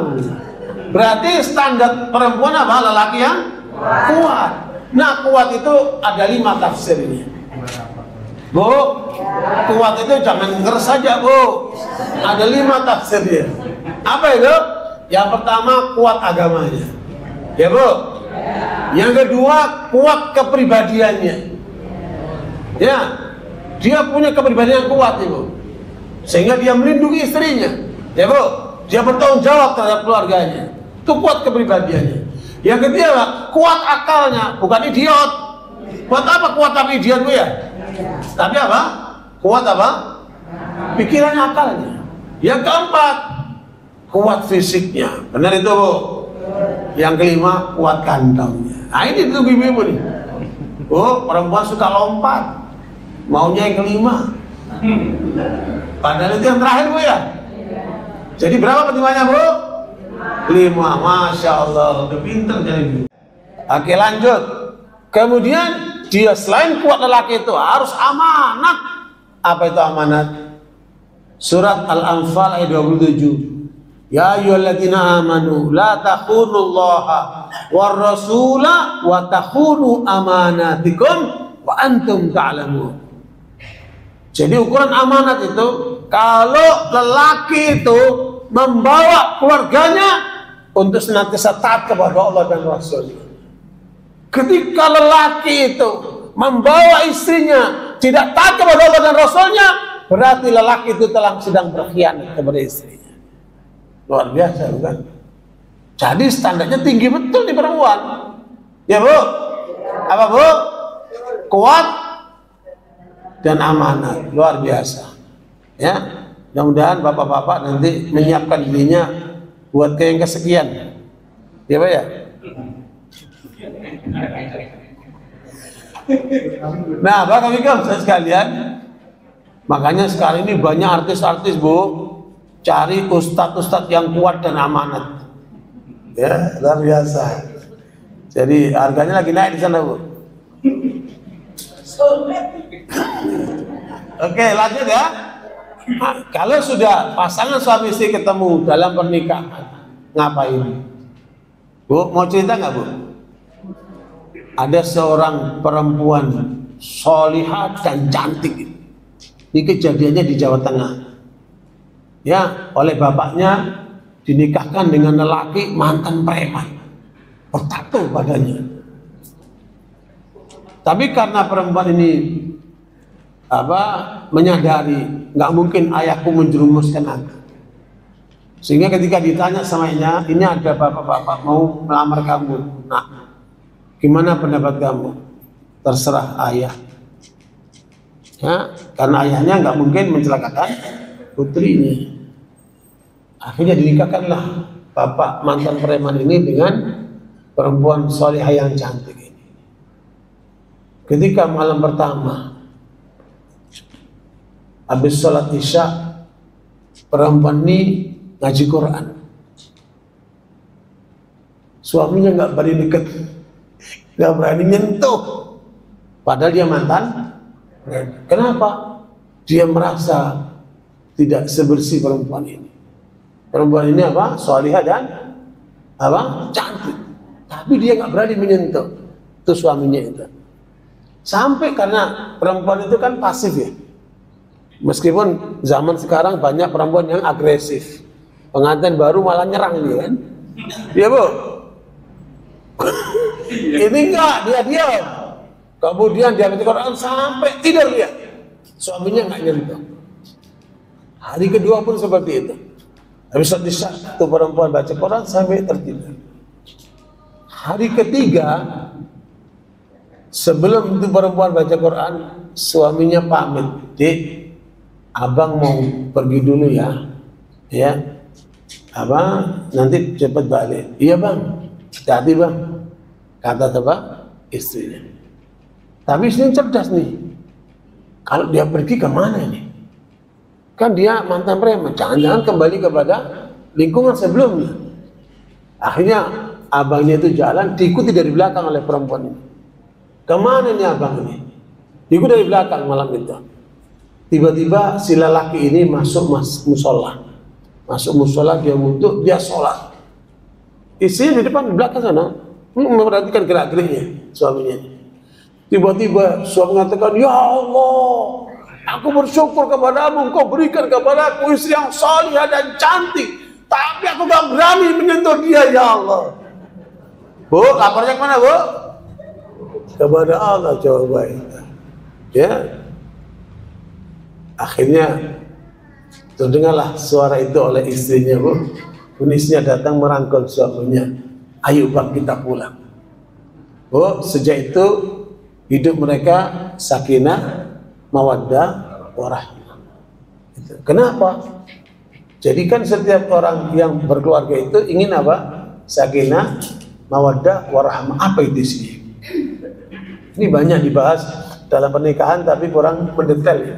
Berarti standar perempuan apa? Lelaki yang kuat. Nah, kuat itu ada 5 tafsir ini. Bu, kuat itu jangan denger saja, Bu. Ada 5 tafsirnya. Apa itu? Yang pertama, kuat agamanya. Ya, Bu. Yang kedua, kuat kepribadiannya. Ya, dia punya kepribadian yang kuat, Ibu. Sehingga dia melindungi istrinya. Ya, Bu. Dia bertanggung jawab terhadap keluarganya. Itu kuat kepribadiannya. Yang ketiga, kuat akalnya, bukan idiot. Buat apa kuat tapi idiot, Bu ya? Tapi apa? Kuat apa? Pikirannya, akalnya. Yang keempat, kuat fisiknya. Benar itu, Bu. Yang kelima, kuat kantongnya. Nah, ini tuh ibu-ibu nih. Oh, perempuan suka lompat. Maunya yang kelima. Padahal itu yang terakhir, Bu ya. Jadi berapa pertimbangannya, Bu? 5. Masya Allah, udah pinter jadi. Oke, lanjut. Kemudian dia selain kuat lelaki itu harus amanat. Apa itu amanat? Surat Al-Anfal ayat 27. Ya ayyuhalladzina amanu la takhunullaha war rasula wa takhunu amanatikum wa antum ta'lamun. Jadi ukuran amanat itu kalau lelaki itu membawa keluarganya untuk senantiasa taat kepada Allah dan Rasulnya. Ketika lelaki itu membawa istrinya tidak taat kepada Allah dan Rasulnya, berarti lelaki itu telah sedang berkhianat kepada istrinya. Luar biasa, bukan? Jadi standarnya tinggi betul di perempuan. Ya, Bu? Apa, Bu? Kuat dan amanat. Luar biasa. Ya, mudah-mudahan bapak-bapak nanti menyiapkan dirinya buat ke yang kesekian. Ya, Pak ya? Nah, Bapak Ibu sekalian, makanya sekarang ini banyak artis-artis, Bu, cari ustadz-ustadz yang kuat dan amanat. Ya, luar biasa. Jadi harganya lagi naik di sana, Bu. Oke, lanjut ya. Nah, kalau sudah pasangan suami istri ketemu dalam pernikahan, ngapain? Bu, mau cerita nggak, Bu? Ada seorang perempuan solihah dan cantik. Ini kejadiannya di Jawa Tengah. Ya, oleh bapaknya dinikahkan dengan lelaki mantan preman, bertato badannya. Tapi karena perempuan ini menyadari nggak mungkin ayahku menjerumuskan aku, sehingga ketika ditanya sama ini ada bapak-bapak mau melamar kamu, nah gimana pendapat kamu? Terserah ayah. Ya, karena ayahnya nggak mungkin mencelakakan putrinya. Akhirnya dinikahkanlah bapak mantan preman ini dengan perempuan solihah yang cantik ini. Ketika malam pertama habis sholat isya, perempuan ini ngaji Quran. Suaminya nggak berani deket, nggak berani nyentuh, padahal dia mantan. Kenapa? Dia merasa tidak sebersih perempuan ini. Perempuan ini solihah dan cantik, tapi dia nggak berani menyentuh itu suaminya itu. Sampai karena perempuan itu kan pasif ya. Meskipun zaman sekarang banyak perempuan yang agresif, pengantin baru malah nyerang dia kan. Iya, Bu. Ini enggak, dia diam. Kemudian dia baca Quran sampai tidur dia. Suaminya enggak nyentuh. Hari kedua pun seperti itu. Habis satu perempuan baca Quran sampai tertidur. Hari ketiga, sebelum itu perempuan baca Quran, suaminya pamit, "Dik, abang mau pergi dulu ya, abang nanti cepat balik." "Iya bang, hati-hati bang," kata istrinya. Tapi istrinya cerdas nih, kalau dia pergi kemana ini? Kan dia mantan preman, jangan-jangan kembali kepada lingkungan sebelumnya. Akhirnya abangnya itu jalan, diikuti dari belakang oleh perempuan ini. Kemana ini abang ini? Diikuti dari belakang malam itu. Tiba-tiba si lelaki ini masuk musola. Masuk musola, dia wudhu, dia sholat. Istrinya di depan, di belakang sana, memperhatikan gerak-geriknya suaminya. Tiba-tiba suami mengatakan, "Ya Allah, aku bersyukur kepadamu, engkau berikan kepadaku istri yang salihah dan cantik, tapi aku gak berani menyentuh dia, ya Allah." Bu, kabarnya kemana, Bu? Kepada Allah coba itu. Ya. Akhirnya terdengarlah suara itu oleh istrinya, Bu. Istrinya datang merangkul suaminya. "Ayo bang, kita pulang." Bu, sejak itu hidup mereka sakinah, mawaddah, warahmah. Kenapa? Jadi kan setiap orang yang berkeluarga itu ingin apa? Sakinah, mawaddah, warahmah. Apa itu sih? Ini banyak dibahas dalam pernikahan tapi kurang mendetail ya.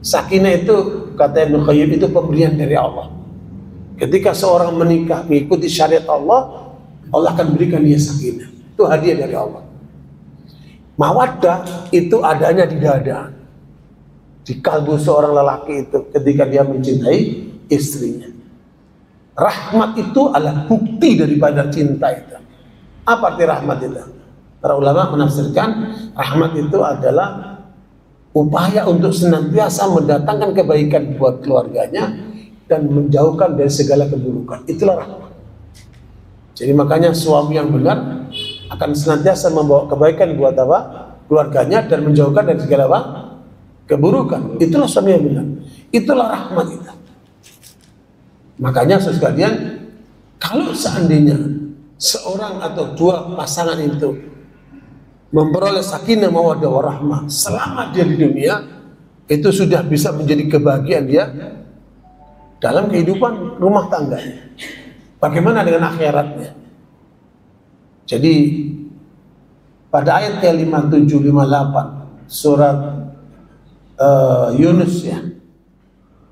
Sakinah itu kata Ibnu Qayyim itu pemberian dari Allah. Ketika seorang menikah mengikuti syariat Allah, Allah akan berikan dia sakinah. Itu hadiah dari Allah. Mawaddah itu adanya di dada, di kalbu seorang lelaki itu ketika dia mencintai istrinya. Rahmat itu adalah bukti daripada cinta itu. Apa arti rahmat itu? Para ulama menafsirkan rahmat itu adalah upaya untuk senantiasa mendatangkan kebaikan buat keluarganya dan menjauhkan dari segala keburukan. Itulah rahmat. Jadi makanya suami yang benar akan senantiasa membawa kebaikan buat keluarganya dan menjauhkan dari segala keburukan. Itulah suami yang benar. Itulah rahmat itu. Makanya sekalian, kalau seandainya seorang atau dua pasangan itu memperoleh sakinah mawaddah warahmah selama dia di dunia, itu sudah bisa menjadi kebahagiaan dia dalam kehidupan rumah tangganya. Bagaimana dengan akhiratnya? Jadi pada ayat yang 57-58 surat Yunus ya,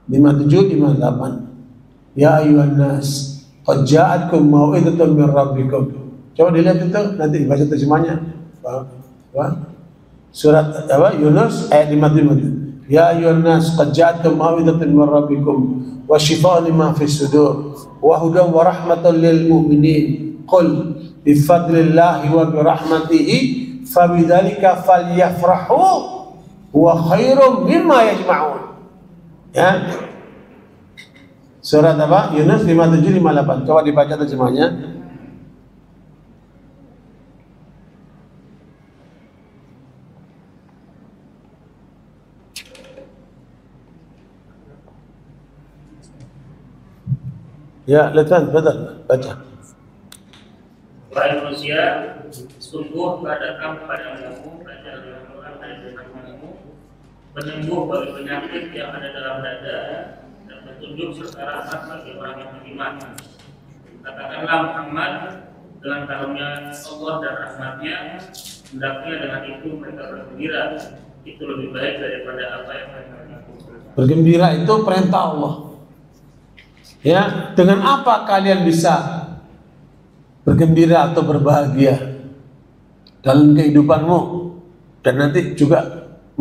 57-58, "Ya ayyuhan nas, qad ja'atkum mau'izatun min rabbikum Coba dilihat itu, nanti dibaca terjemahnya. Surat apa? Yunus ayat 55. Ya ayyuhan nas qad ja'akum mau'izatun min rabbikum wa shifaa'un lima fis sudur wa hudan wa rahmatan lil mu'minin. Qul bi fadlillahi wa bi rahmatihi fabidzalika falyafrahu huwa khairum mimma yajma'un. Ya. Surat apa? Yunus 57 58. Coba dibaca terjemahnya. Ya, lihat, betul, baca. Wahai manusia, sungguh datang kepadamu ajaran Al-Quran dari Tuhanmu, penyembuh bagi penyakit yang ada dalam dada dan petunjuk serta rahmat bagi orang yang beriman. Katakanlah Muhammad, dengan karunia Allah dan rahmatnya, hendaknya dengan itu mereka bergembira. Itu lebih baik daripada apa yang mereka lakukan. Bergembira itu perintah Allah. Ya, dengan apa kalian bisa bergembira atau berbahagia dalam kehidupanmu dan nanti juga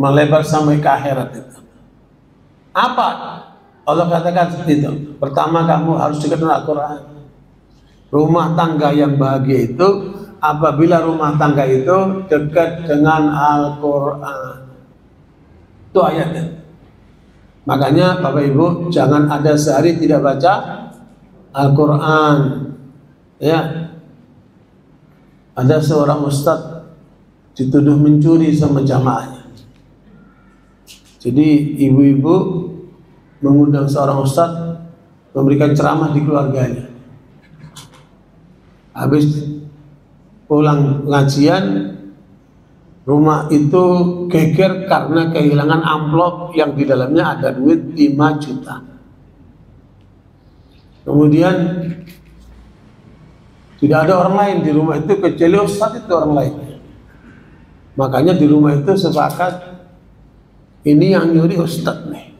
melebar sampai ke akhirat itu? Apa? Allah katakan seperti itu. Pertama, kamu harus dekat dengan Al-Quran. Rumah tangga yang bahagia itu apabila rumah tangga itu dekat dengan Al-Quran. Itu ayatnya. Makanya Bapak Ibu jangan ada sehari tidak baca Al-Quran. Ya, ada seorang ustadz dituduh mencuri sama jamaahnya. Jadi ibu-ibu mengundang seorang ustadz memberikan ceramah di keluarganya. Habis pulang pengajian, rumah itu geger karena kehilangan amplop yang di dalamnya ada duit 5 juta. Kemudian tidak ada orang lain di rumah itu kecuali ustadz itu orang lain. Makanya di rumah itu sepakat ini yang nyuri ustadz nih.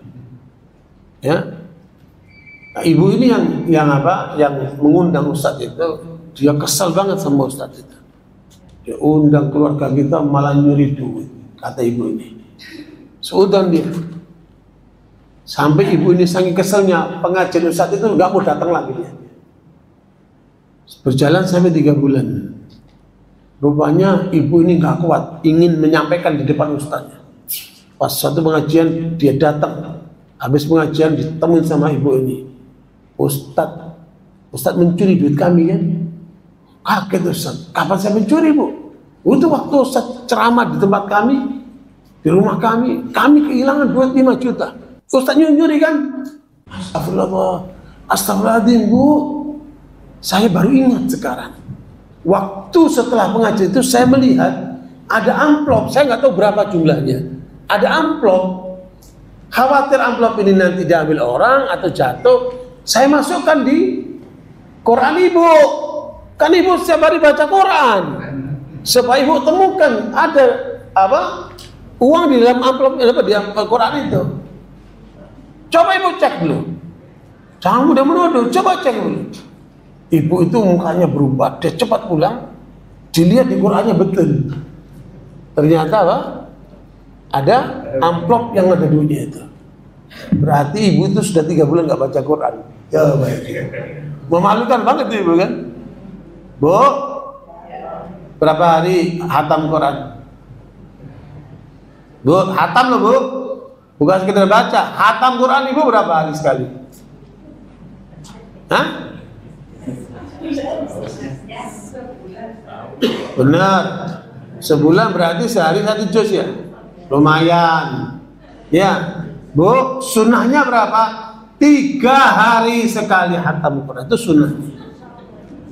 Ya. Nah, ibu ini yang mengundang ustadz itu, dia kesal banget sama ustadz itu. Dia undang keluarga kita malah nyuri duit, kata ibu ini. Seudang dia. Sampai ibu ini saking keselnya, pengajian ustadz itu nggak mau datang lagi dia. Berjalan sampai 3 bulan. Rupanya ibu ini nggak kuat, ingin menyampaikan di depan ustadznya. Pas satu pengajian dia datang. Habis pengajian ditemuin sama ibu ini. Ustadz mencuri duit kami kan? Kaget Ustaz, kapan saya mencuri Bu? Itu waktu Ustaz ceramah di tempat kami, di rumah kami kehilangan duit 5 juta. Ustaz nyuri kan? Astagfirullahaladzim Bu. Saya baru ingat sekarang. Waktu setelah pengajian itu saya melihat ada amplop, saya nggak tahu berapa jumlahnya. Ada amplop, khawatir amplop ini nanti diambil orang atau jatuh, saya masukkan di Quran Ibu. Kan Ibu setiap hari baca Quran. Supaya Ibu temukan ada uang di dalam amplop di Quran itu. Coba Ibu cek dulu. Jangan mudah menuduh, coba cek dulu. Ibu itu mukanya berubah, dia cepat pulang. Dilihat di Qurannya betul. Ternyata ada amplop yang ada duitnya itu. Berarti Ibu itu sudah 3 bulan nggak baca Quran. Ya baik. Memalukan banget Ibu kan? Bu, berapa hari hatam Quran? Bu, hatam loh Bu. Bukan sekedar baca, hatam Quran Ibu berapa hari sekali? Hah? Benar. Sebulan berarti sehari 1 juz ya? Lumayan. Ya. Bu, sunnahnya berapa? 3 hari sekali hatam Quran. Itu sunnahnya.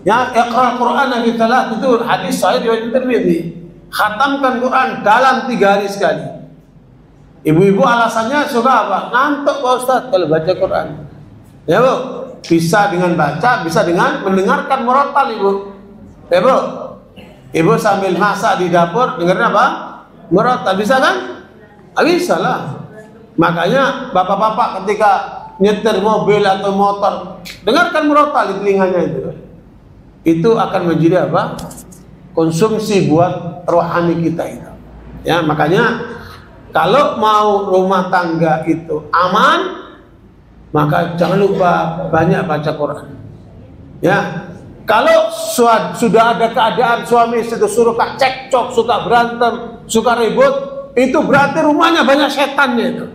Ya, iqra Quran Nabi Taala itu hadis sahih riwayat Tirmidzi. Khatamkan Quran dalam 3 hari sekali. Ibu-ibu alasannya suka apa? Ngantuk Pak Ustaz kalau baca Quran. Ya Bu, bisa dengan baca, bisa dengan mendengarkan murattal Ibu. Ya Bu, Ibu sambil masak di dapur dengerin apa? Murattal, bisa kan? Bisa lah. Makanya bapak-bapak ketika nyetir mobil atau motor dengarkan murattal di telinganya itu. itu akan menjadi apa? Konsumsi buat rohani kita itu. Ya, makanya kalau mau rumah tangga itu aman, maka jangan lupa banyak baca Quran. Ya, kalau sudah ada keadaan suami istri itu suka cekcok, suka berantem, suka ribut, itu berarti rumahnya banyak setannya itu.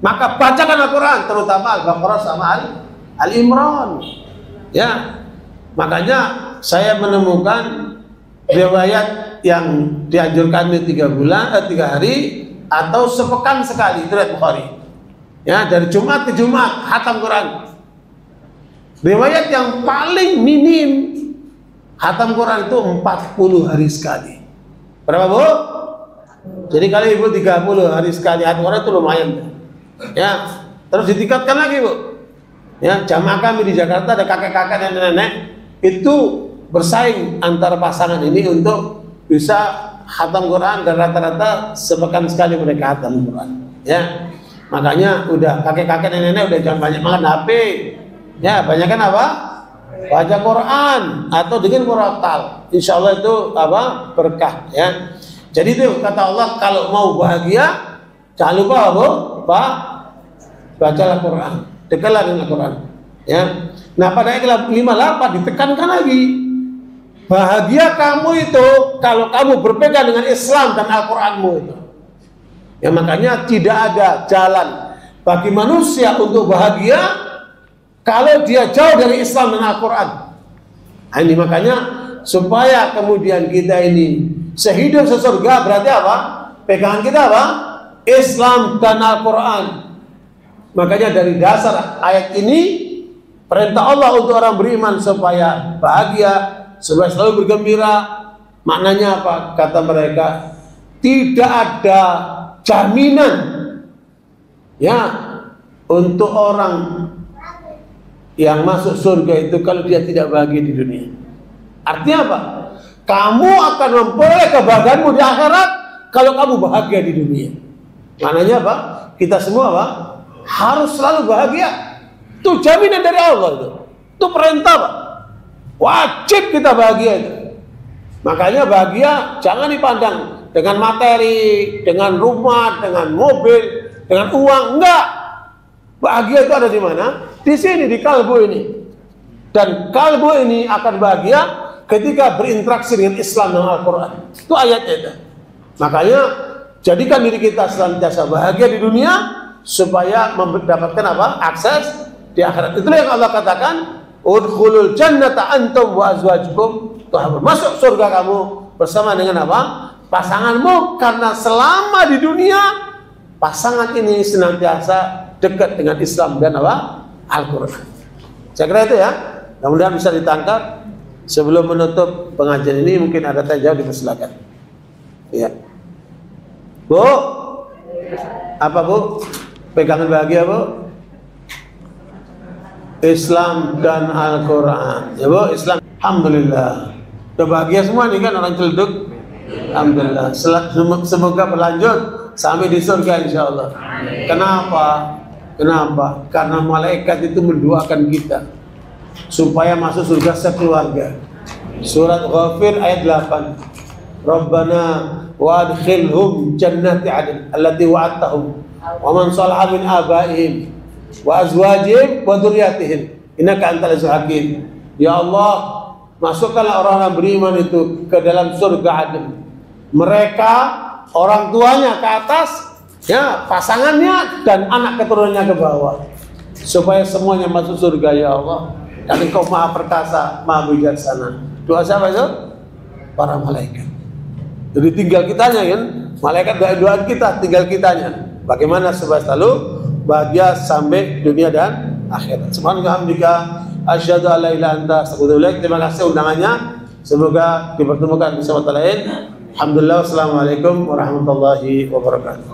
Maka bacakan Al-Quran, terutama Al-Baqarah sama Al-Imran. Ya, makanya saya menemukan riwayat yang dianjurkan di 3 hari atau sepekan sekali, itu riwayat Bukhari. Ya, dari Jumat ke Jumat khatam Quran. Riwayat yang paling minim khatam Quran itu 40 hari sekali. Berapa, Bu? Jadi kalau Ibu 30 hari sekali khatam Quran itu lumayan. Ya, terus ditingkatkan lagi, Bu. Ya, jamaah kami di Jakarta ada kakek-kakek dan nenek itu bersaing antara pasangan ini untuk bisa khatam Quran, dan rata-rata sepekan sekali mereka khatam Quran. Ya, makanya udah kakek-kakek dan nenek udah jangan banyak makan HP. Ya, banyak kan apa? Baca Quran atau dengan murattal. Insya Allah itu apa? Berkah. Ya. Jadi itu kata Allah, kalau mau bahagia jangan lupa apa? Pak, bacalah Quran, dekatlah dengan Quran. Ya. Nah, pada ayat 58 ditekankan lagi, bahagia kamu itu kalau kamu berpegang dengan Islam dan Al-Quranmu itu. Ya, makanya tidak ada jalan bagi manusia untuk bahagia kalau dia jauh dari Islam dan Al-Quran. Nah, ini makanya supaya kemudian kita ini sehidup sesurga, berarti apa? Pegangan kita apa? Islam dan Al-Quran. Makanya dari dasar ayat ini perintah Allah untuk orang beriman supaya bahagia, supaya selalu bergembira. Maknanya apa? Kata mereka, tidak ada jaminan ya untuk orang yang masuk surga itu kalau dia tidak bahagia di dunia. Artinya apa? Kamu akan memperoleh kebahagiaanmu di akhirat kalau kamu bahagia di dunia. Maknanya apa? Kita semua apa? Harus selalu bahagia. Itu jaminan dari Allah itu. Itu perintah, Pak. Wajib kita bahagia itu. Makanya bahagia jangan dipandang dengan materi, dengan rumah, dengan mobil, dengan uang. Enggak. Bahagia itu ada di mana? Di sini, di kalbu ini. Dan kalbu ini akan bahagia ketika berinteraksi dengan Islam dan Al-Quran. Itu ayatnya itu. Makanya jadikan diri kita senantiasa bahagia di dunia supaya mendapatkan apa? Akses di akhirat. Itulah yang Allah katakan, udkhulul jannata antum wa azwajukum. Masuk surga kamu bersama dengan apa? Pasanganmu, karena selama di dunia pasangan ini senantiasa dekat dengan Islam dan apa? Al-Quran. Saya kira itu ya. Mudah-mudahan bisa ditangkap. Sebelum menutup pengajian ini mungkin ada tanya jawab, dipersilakan. Ya. Bu, apa Bu? Pegangan bahagia Bu? Islam dan Al-Quran. Ya Bu, Islam. Alhamdulillah. Udah bahagia semua nih kan orang Ciledug. Alhamdulillah. Semoga berlanjut sampai di surga insya Allah. Kenapa? Kenapa? Karena malaikat itu mendoakan kita supaya masuk surga sekeluarga. Surat Ghafir ayat 8. Rabbana wa'adkhilhum jannati 'adn allati wa'adtahum wa man salaha min abaihim wa azwajihim wa dzurriyyatihim innaka antal azizul hakim. Ya Allah, masukkanlah orang-orang beriman itu ke dalam surga Adn. Mereka orang tuanya ke atas, ya, pasangannya dan anak keturunannya ke bawah, supaya semuanya masuk surga ya Allah. Dan Engkau Maha Perkasa, Maha Bijaksana. Doa siapa itu? Para malaikat. Jadi tinggal kitanya kan, malaikat doa kita, tinggal kitanya. Bagaimana supaya selalu bahagia sampai dunia dan akhirat. Subhanallah, asyhadu an la ilaha illa anta astaghfiruka wa atubu ilaik. Terima kasih undangannya. Semoga dipertemukan di kesempatan lain. Alhamdulillah, wassalamualaikum warahmatullahi wabarakatuh.